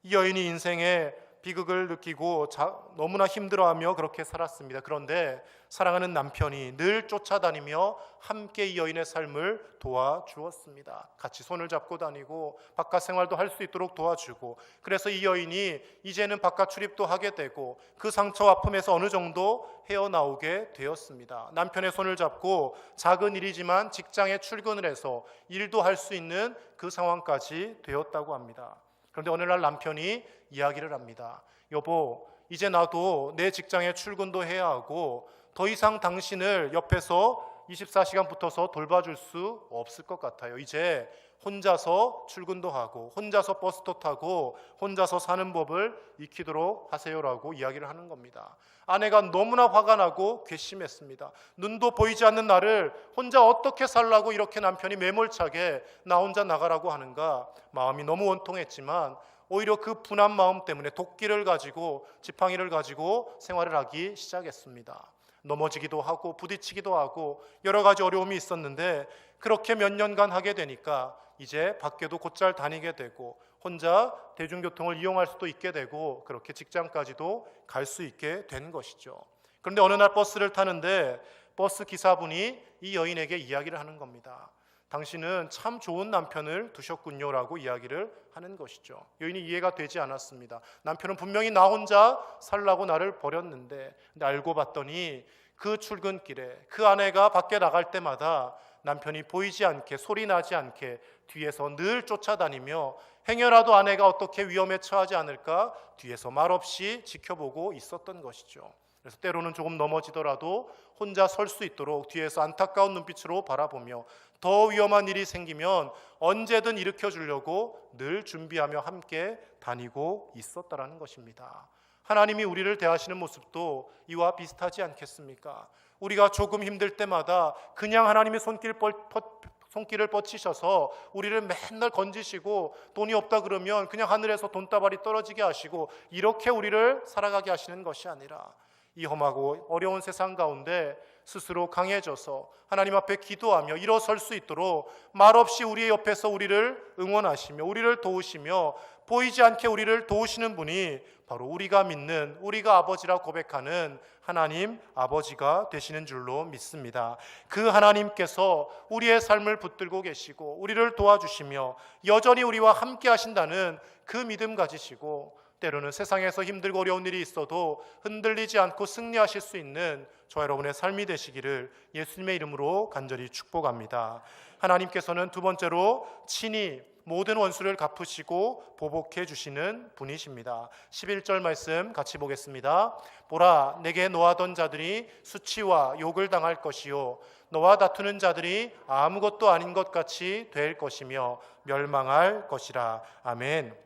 이 여인이 인생의 비극을 느끼고 너무나 힘들어하며 그렇게 살았습니다. 그런데 사랑하는 남편이 늘 쫓아다니며 함께 이 여인의 삶을 도와주었습니다. 같이 손을 잡고 다니고 바깥 생활도 할 수 있도록 도와주고, 그래서 이 여인이 이제는 바깥 출입도 하게 되고 그 상처 아픔에서 어느 정도 헤어나오게 되었습니다. 남편의 손을 잡고 작은 일이지만 직장에 출근을 해서 일도 할 수 있는 그 상황까지 되었다고 합니다. 그런데 어느 날 남편이 이야기를 합니다. 여보, 이제 나도 내 직장에 출근도 해야 하고 더 이상 당신을 옆에서 24시간 붙어서 돌봐줄 수 없을 것 같아요. 이제 혼자서 출근도 하고 혼자서 버스도 타고 혼자서 사는 법을 익히도록 하세요라고 이야기를 하는 겁니다. 아내가 너무나 화가 나고 괘씸했습니다. 눈도 보이지 않는 나를 혼자 어떻게 살라고 이렇게 남편이 매몰차게 나 혼자 나가라고 하는가. 마음이 너무 원통했지만 오히려 그 분한 마음 때문에 도끼를 가지고 지팡이를 가지고 생활을 하기 시작했습니다. 넘어지기도 하고 부딪히기도 하고 여러 가지 어려움이 있었는데 그렇게 몇 년간 하게 되니까 이제 밖에도 곧잘 다니게 되고 혼자 대중교통을 이용할 수도 있게 되고 그렇게 직장까지도 갈 수 있게 된 것이죠. 그런데 어느 날 버스를 타는데 버스 기사분이 이 여인에게 이야기를 하는 겁니다. 당신은 참 좋은 남편을 두셨군요라고 이야기를 하는 것이죠. 여인이 이해가 되지 않았습니다. 남편은 분명히 나 혼자 살라고 나를 버렸는데, 근데 알고 봤더니 그 출근길에 그 아내가 밖에 나갈 때마다 남편이 보이지 않게 소리 나지 않게 뒤에서 늘 쫓아다니며 행여라도 아내가 어떻게 위험에 처하지 않을까 뒤에서 말없이 지켜보고 있었던 것이죠. 그래서 때로는 조금 넘어지더라도 혼자 설 수 있도록 뒤에서 안타까운 눈빛으로 바라보며 더 위험한 일이 생기면 언제든 일으켜주려고 늘 준비하며 함께 다니고 있었다라는 것입니다. 하나님이 우리를 대하시는 모습도 이와 비슷하지 않겠습니까? 우리가 조금 힘들 때마다 그냥 하나님의 손길을 뻗치셔서 우리를 맨날 건지시고 돈이 없다 그러면 그냥 하늘에서 돈다발이 떨어지게 하시고 이렇게 우리를 살아가게 하시는 것이 아니라 이 험하고 어려운 세상 가운데 스스로 강해져서 하나님 앞에 기도하며 일어설 수 있도록 말없이 우리의 옆에서 우리를 응원하시며 우리를 도우시며 보이지 않게 우리를 도우시는 분이 바로 우리가 믿는, 우리가 아버지라 고백하는 하나님 아버지가 되시는 줄로 믿습니다. 그 하나님께서 우리의 삶을 붙들고 계시고 우리를 도와주시며 여전히 우리와 함께 하신다는 그 믿음 가지시고 때로는 세상에서 힘들고 어려운 일이 있어도 흔들리지 않고 승리하실 수 있는 저와 여러분의 삶이 되시기를 예수님의 이름으로 간절히 축복합니다. 하나님께서는 두 번째로 친히 모든 원수를 갚으시고 보복해 주시는 분이십니다. 11절 말씀 같이 보겠습니다. 보라, 내게 노하던 자들이 수치와 욕을 당할 것이요 너와 다투는 자들이 아무것도 아닌 것 같이 될 것이며 멸망할 것이라. 아멘.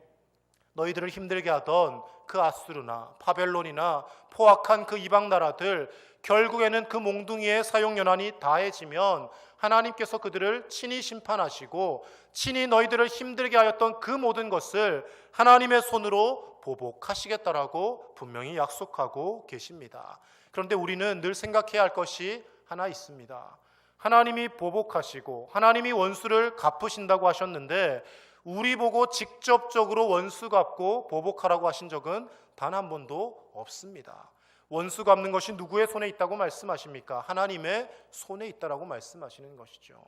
너희들을 힘들게 하던 그 아수르나 바벨론이나 포악한 그 이방 나라들 결국에는 그 몽둥이의 사용 연한이 다해지면 하나님께서 그들을 친히 심판하시고 친히 너희들을 힘들게 하였던 그 모든 것을 하나님의 손으로 보복하시겠다라고 분명히 약속하고 계십니다. 그런데 우리는 늘 생각해야 할 것이 하나 있습니다. 하나님이 보복하시고 하나님이 원수를 갚으신다고 하셨는데 우리 보고 직접적으로 원수 갚고 보복하라고 하신 적은 단 한 번도 없습니다. 원수 갚는 것이 누구의 손에 있다고 말씀하십니까? 하나님의 손에 있다라고 말씀하시는 것이죠.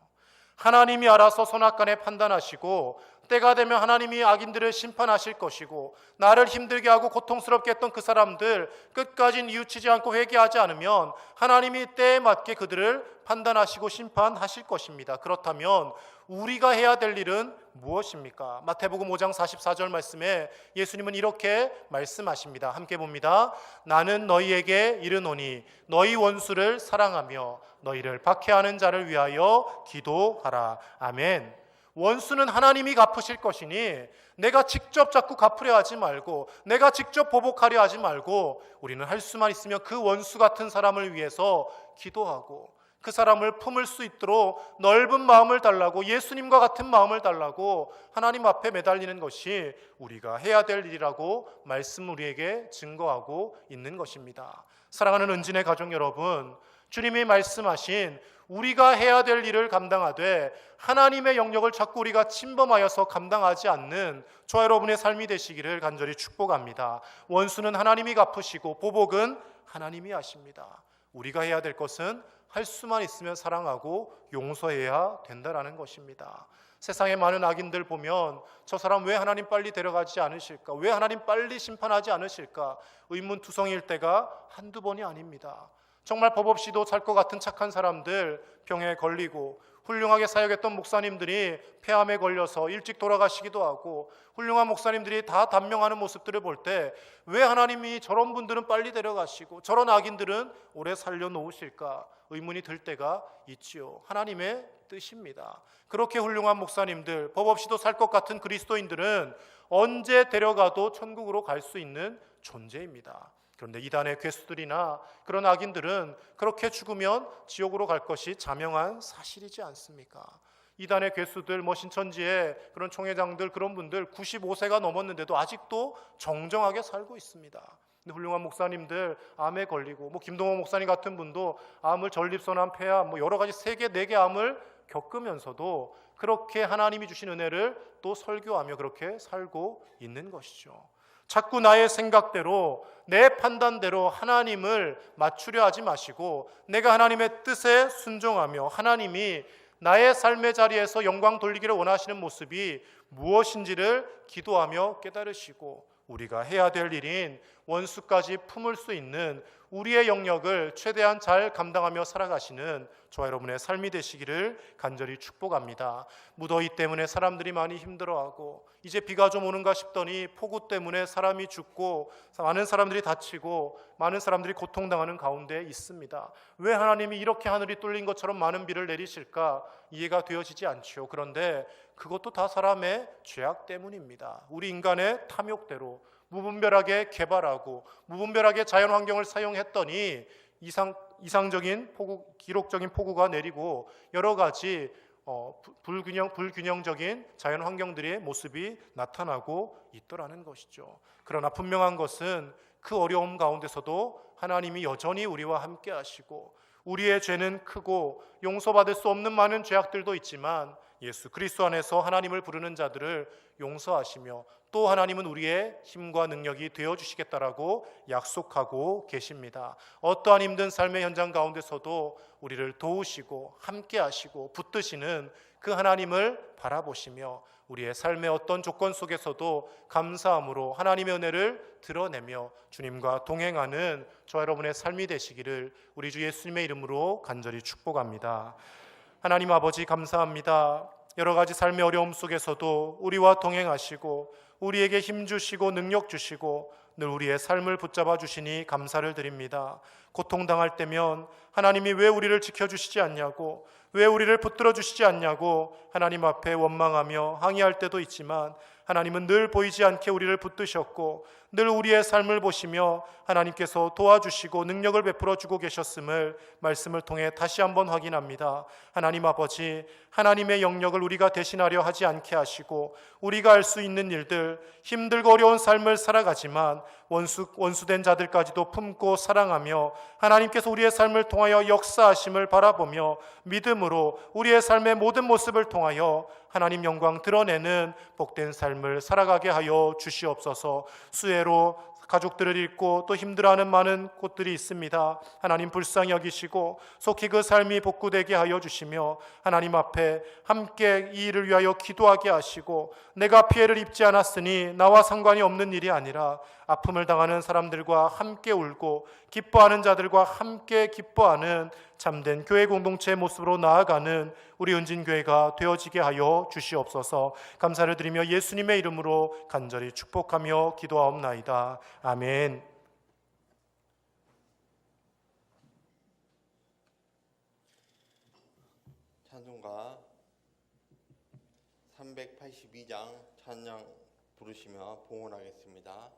하나님이 알아서 선악간에 판단하시고 때가 되면 하나님이 악인들을 심판하실 것이고 나를 힘들게 하고 고통스럽게 했던 그 사람들 끝까지 뉘우치지 않고 회개하지 않으면 하나님이 때에 맞게 그들을 판단하시고 심판하실 것입니다. 그렇다면 우리가 해야 될 일은 무엇입니까? 마태복음 5장 44절 말씀에 예수님은 이렇게 말씀하십니다. 함께 봅니다. 나는 너희에게 이르노니 너희 원수를 사랑하며 너희를 박해하는 자를 위하여 기도하라. 아멘. 원수는 하나님이 갚으실 것이니 내가 직접 자꾸 갚으려 하지 말고 내가 직접 보복하려 하지 말고 우리는 할 수만 있으면 그 원수 같은 사람을 위해서 기도하고 그 사람을 품을 수 있도록 넓은 마음을 달라고 예수님과 같은 마음을 달라고 하나님 앞에 매달리는 것이 우리가 해야 될 일이라고 말씀 우리에게 증거하고 있는 것입니다. 사랑하는 은진의 가족 여러분, 주님이 말씀하신 우리가 해야 될 일을 감당하되 하나님의 영역을 자꾸 우리가 침범하여서 감당하지 않는 저와 여러분의 삶이 되시기를 간절히 축복합니다. 원수는 하나님이 갚으시고 보복은 하나님이 하십니다. 우리가 해야 될 것은 할 수만 있으면 사랑하고 용서해야 된다라는 것입니다. 세상에 많은 악인들 보면 저 사람 왜 하나님 빨리 데려가지 않으실까? 왜 하나님 빨리 심판하지 않으실까? 의문투성일 때가 한두 번이 아닙니다. 정말 법 없이도 살 것 같은 착한 사람들 병에 걸리고 훌륭하게 사역했던 목사님들이 폐암에 걸려서 일찍 돌아가시기도 하고 훌륭한 목사님들이 다 단명하는 모습들을 볼 때 왜 하나님이 저런 분들은 빨리 데려가시고 저런 악인들은 오래 살려놓으실까 의문이 들 때가 있지요. 하나님의 뜻입니다. 그렇게 훌륭한 목사님들, 법 없이도 살 것 같은 그리스도인들은 언제 데려가도 천국으로 갈 수 있는 존재입니다. 그런데 이단의 괴수들이나 그런 악인들은 그렇게 죽으면 지옥으로 갈 것이 자명한 사실이지 않습니까? 이단의 괴수들, 신천지의 그런 총회장들, 그런 분들 95세가 넘었는데도 아직도 정정하게 살고 있습니다. 근데 훌륭한 목사님들 암에 걸리고 김동호 목사님 같은 분도 암을 전립선암, 폐암, 여러 가지 3개, 4개 암을 겪으면서도 그렇게 하나님이 주신 은혜를 또 설교하며 그렇게 살고 있는 것이죠. 자꾸 나의 생각대로 내 판단대로 하나님을 맞추려 하지 마시고 내가 하나님의 뜻에 순종하며 하나님이 나의 삶의 자리에서 영광 돌리기를 원하시는 모습이 무엇인지를 기도하며 깨달으시고 우리가 해야 될 일인 원수까지 품을 수 있는 우리의 영역을 최대한 잘 감당하며 살아가시는 저와 여러분의 삶이 되시기를 간절히 축복합니다. 무더위 때문에 사람들이 많이 힘들어하고 이제 비가 좀 오는가 싶더니 폭우 때문에 사람이 죽고 많은 사람들이 다치고 많은 사람들이 고통당하는 가운데 있습니다. 왜 하나님이 이렇게 하늘이 뚫린 것처럼 많은 비를 내리실까 이해가 되어지지 않죠. 그런데 그것도 다 사람의 죄악 때문입니다. 우리 인간의 탐욕대로 무분별하게 개발하고 무분별하게 자연환경을 사용했더니 이상적인 폭우, 기록적인 폭우가 내리고 여러 가지 불균형적인 자연환경들의 모습이 나타나고 있더라는 것이죠. 그러나 분명한 것은 그 어려움 가운데서도 하나님이 여전히 우리와 함께 하시고 우리의 죄는 크고 용서받을 수 없는 많은 죄악들도 있지만 예수 그리스도 안에서 하나님을 부르는 자들을 용서하시며 또 하나님은 우리의 힘과 능력이 되어주시겠다라고 약속하고 계십니다. 어떠한 힘든 삶의 현장 가운데서도 우리를 도우시고 함께 하시고 붙드시는 그 하나님을 바라보시며 우리의 삶의 어떤 조건 속에서도 감사함으로 하나님의 은혜를 드러내며 주님과 동행하는 저와 여러분의 삶이 되시기를 우리 주 예수님의 이름으로 간절히 축복합니다. 하나님 아버지 감사합니다. 여러 가지 삶의 어려움 속에서도 우리와 동행하시고 우리에게 힘 주시고 능력 주시고 늘 우리의 삶을 붙잡아 주시니 감사를 드립니다. 고통당할 때면 하나님이 왜 우리를 지켜주시지 않냐고 왜 우리를 붙들어 주시지 않냐고 하나님 앞에 원망하며 항의할 때도 있지만 하나님은 늘 보이지 않게 우리를 붙드셨고 늘 우리의 삶을 보시며 하나님께서 도와주시고 능력을 베풀어 주고 계셨음을 말씀을 통해 다시 한번 확인합니다. 하나님 아버지, 하나님의 영역을 우리가 대신하려 하지 않게 하시고 우리가 할 수 있는 일들, 힘들고 어려운 삶을 살아가지만 원수된 자들까지도 품고 사랑하며 하나님께서 우리의 삶을 통하여 역사하심을 바라보며 믿음으로 우리의 삶의 모든 모습을 통하여 하나님 영광 드러내는 복된 삶을 살아가게 하여 주시옵소서. 수혜로 가족들을 잃고 또 힘들어하는 많은 곳들이 있습니다. 하나님 불쌍히 여기시고 속히 그 삶이 복구되게 하여 주시며 하나님 앞에 함께 이 일을 위하여 기도하게 하시고 내가 피해를 입지 않았으니 나와 상관이 없는 일이 아니라 아픔을 당하는 사람들과 함께 울고 기뻐하는 자들과 함께 기뻐하는 참된 교회 공동체의 모습으로 나아가는 우리 은진교회가 되어지게 하여 주시옵소서. 감사를 드리며 예수님의 이름으로 간절히 축복하며 기도하옵나이다. 아멘. 찬송가 382장 찬양 부르시며 봉헌하겠습니다.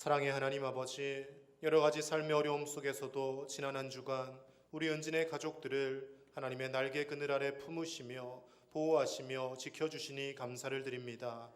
사랑의 하나님 아버지, 여러 가지 삶의 어려움 속에서도 지난 한 주간 우리 은진의 가족들을 하나님의 날개 그늘 아래 품으시며 보호하시며 지켜주시니 감사를 드립니다.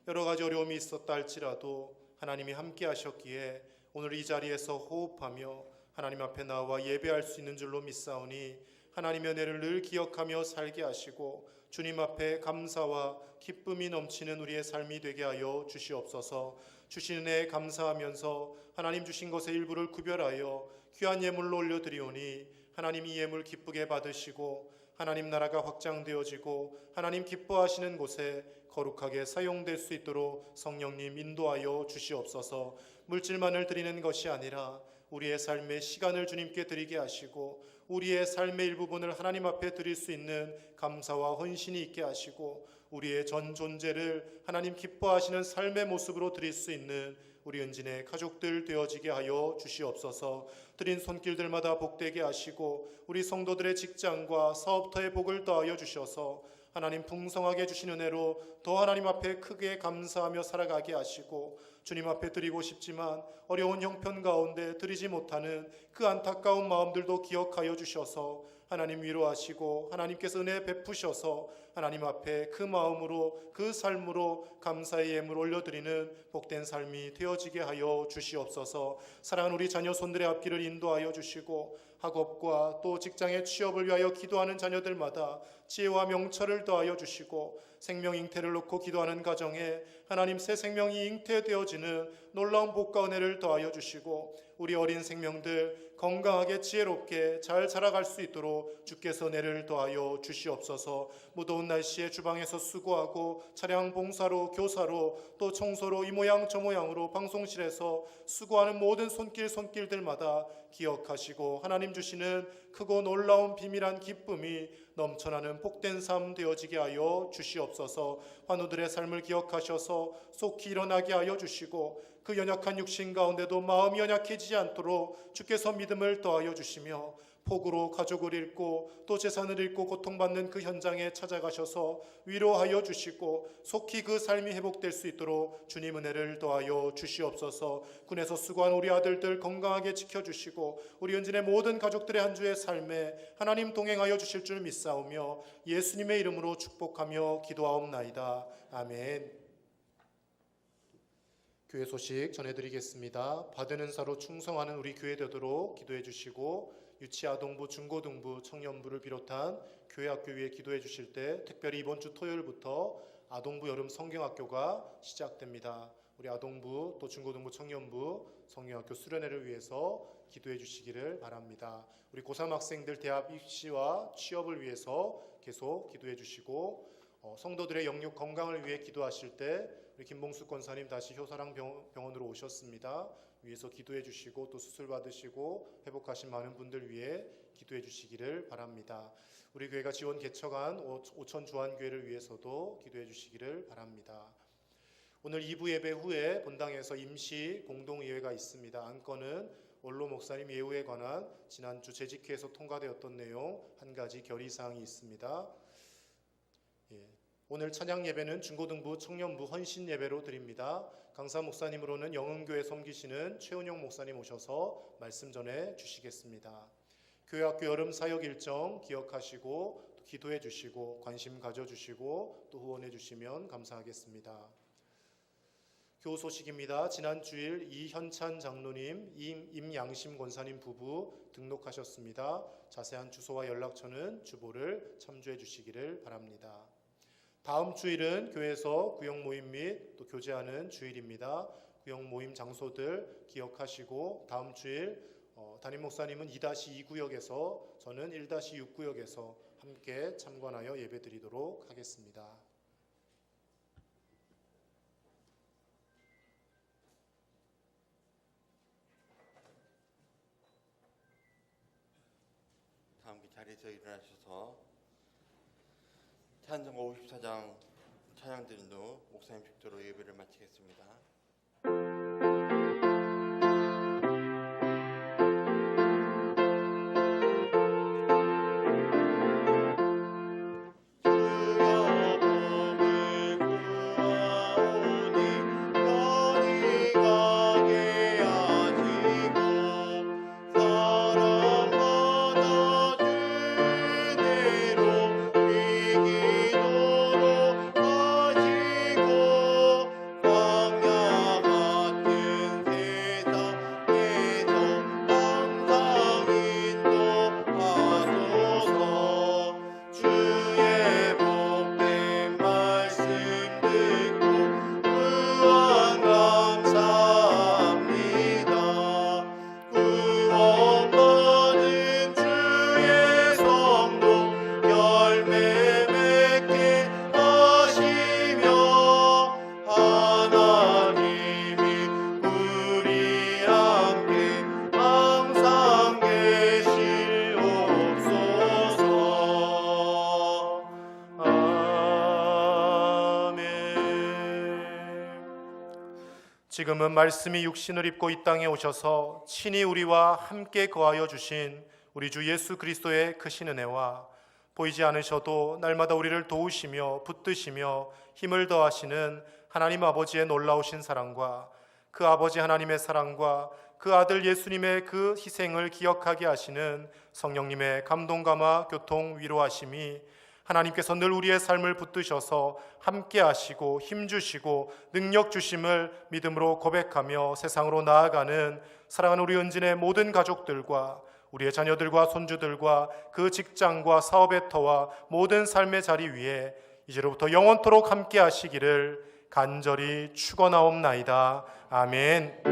여러 가지 어려움이 있었다 할지라도 하나님이 함께 하셨기에 오늘 이 자리에서 호흡하며 하나님 앞에 나와 예배할 수 있는 줄로 믿사오니 하나님의 은혜를 늘 기억하며 살게 하시고 주님 앞에 감사와 기쁨이 넘치는 우리의 삶이 되게 하여 주시옵소서. 주신 은혜에 감사하면서 하나님 주신 것의 일부를 구별하여 귀한 예물로 올려드리오니 하나님 이 예물 기쁘게 받으시고 하나님 나라가 확장되어지고 하나님 기뻐하시는 곳에 거룩하게 사용될 수 있도록 성령님 인도하여 주시옵소서. 물질만을 드리는 것이 아니라 우리의 삶의 시간을 주님께 드리게 하시고 우리의 삶의 일부분을 하나님 앞에 드릴 수 있는 감사와 헌신이 있게 하시고 우리의 전 존재를 하나님 기뻐하시는 삶의 모습으로 드릴 수 있는 우리 은진의 가족들 되어지게 하여 주시옵소서. 드린 손길들마다 복되게 하시고 우리 성도들의 직장과 사업터에 복을 더하여 주셔서 하나님 풍성하게 주신 은혜로 더 하나님 앞에 크게 감사하며 살아가게 하시고 주님 앞에 드리고 싶지만 어려운 형편 가운데 드리지 못하는 그 안타까운 마음들도 기억하여 주셔서 하나님 위로하시고 하나님께서 은혜 베푸셔서 하나님 앞에 그 마음으로 그 삶으로 감사의 예물 올려드리는 복된 삶이 되어지게 하여 주시옵소서. 사랑하는 우리 자녀 손들의 앞길을 인도하여 주시고 학업과 또 직장의 취업을 위하여 기도하는 자녀들마다 지혜와 명철을 더하여 주시고 생명 잉태를 놓고 기도하는 가정에 하나님 새 생명이 잉태되어지는 놀라운 복과 은혜를 더하여 주시고 우리 어린 생명들 건강하게 지혜롭게 잘 자라갈 수 있도록 주께서 은혜를 더하여 주시옵소서. 무더운 날씨에 주방에서 수고하고 차량 봉사로 교사로 또 청소로 이 모양 저 모양으로 방송실에서 수고하는 모든 손길들마다 기억하시고 하나님 주시는 크고 놀라운 비밀한 기쁨이 넘쳐나는 복된 삶 되어지게 하여 주시옵소서. 환우들의 삶을 기억하셔서 속히 일어나게 하여 주시고 그 연약한 육신 가운데도 마음이 연약해지지 않도록 주께서 믿음을 더하여 주시며 폭우로 가족을 잃고 또 재산을 잃고 고통받는 그 현장에 찾아가셔서 위로하여 주시고 속히 그 삶이 회복될 수 있도록 주님 은혜를 더하여 주시옵소서. 군에서 수고한 우리 아들들 건강하게 지켜주시고 우리 은진의 모든 가족들의 한 주의 삶에 하나님 동행하여 주실 줄 믿사오며 예수님의 이름으로 축복하며 기도하옵나이다. 아멘. 교회 소식 전해드리겠습니다. 받은 은사로 충성하는 우리 교회 되도록 기도해 주시고 유치아동부, 중고등부, 청년부를 비롯한 교회 학교 위에 기도해 주실 때 특별히 이번 주 토요일부터 아동부 여름 성경학교가 시작됩니다. 우리 아동부 또 중고등부, 청년부 성경학교 수련회를 위해서 기도해 주시기를 바랍니다. 우리 고3 학생들 대학 입시와 취업을 위해서 계속 기도해 주시고 성도들의 영육 건강을 위해 기도하실 때 우리 김봉수 권사님 다시 효사랑 병원으로 오셨습니다. 위에서 기도해 주시고 또 수술 받으시고 회복하신 많은 분들 위해 기도해 주시기를 바랍니다. 우리 교회가 지원 개척한 오천 주한교회를 위해서도 기도해 주시기를 바랍니다. 오늘 2부 예배 후에 본당에서 임시 공동의회가 있습니다. 안건은 원로 목사님 예우에 관한 지난주 재직회에서 통과되었던 내용 한 가지 결의사항이 있습니다. 오늘 찬양 예배는 중고등부, 청년부 헌신 예배로 드립니다. 강사 목사님으로는 영흥교회 섬기시는 최은영 목사님 오셔서 말씀 전해 주시겠습니다. 교회학교 여름 사역 일정 기억하시고 또 기도해 주시고 관심 가져주시고 또 후원해 주시면 감사하겠습니다. 교우 소식입니다. 지난 주일 이현찬 장로님, 임양심 권사님 부부 등록하셨습니다. 자세한 주소와 연락처는 주보를 참조해 주시기를 바랍니다. 다음 주일은 교회에서 구역 모임 및 또 교제하는 주일입니다. 구역 모임 장소들 기억하시고 다음 주일 담임 목사님은 2-2구역에서 저는 1-6구역에서 함께 참관하여 예배드리도록 하겠습니다. 다음 자리에서 일어나셔서 찬송 54장 찬양 드린 후 목사님 축도로 예배를 마치겠습니다. 주여 몸을 구하오니 너희 가게 하시고 지금은 말씀이 육신을 입고 이 땅에 오셔서 친히 우리와 함께 거하여 주신 우리 주 예수 그리스도의 크신 은혜와 보이지 않으셔도 날마다 우리를 도우시며 붙드시며 힘을 더하시는 하나님 아버지의 놀라우신 사랑과 그 아버지 하나님의 사랑과 그 아들 예수님의 그 희생을 기억하게 하시는 성령님의 감동감화 교통 위로하심이 하나님께서 늘 우리의 삶을 붙드셔서 함께 하시고 힘 주시고 능력 주심을 믿음으로 고백하며 세상으로 나아가는 사랑하는 우리 은진의 모든 가족들과 우리의 자녀들과 손주들과 그 직장과 사업의 터와 모든 삶의 자리 위에 이제로부터 영원토록 함께 하시기를 간절히 축원하옵나이다. 아멘.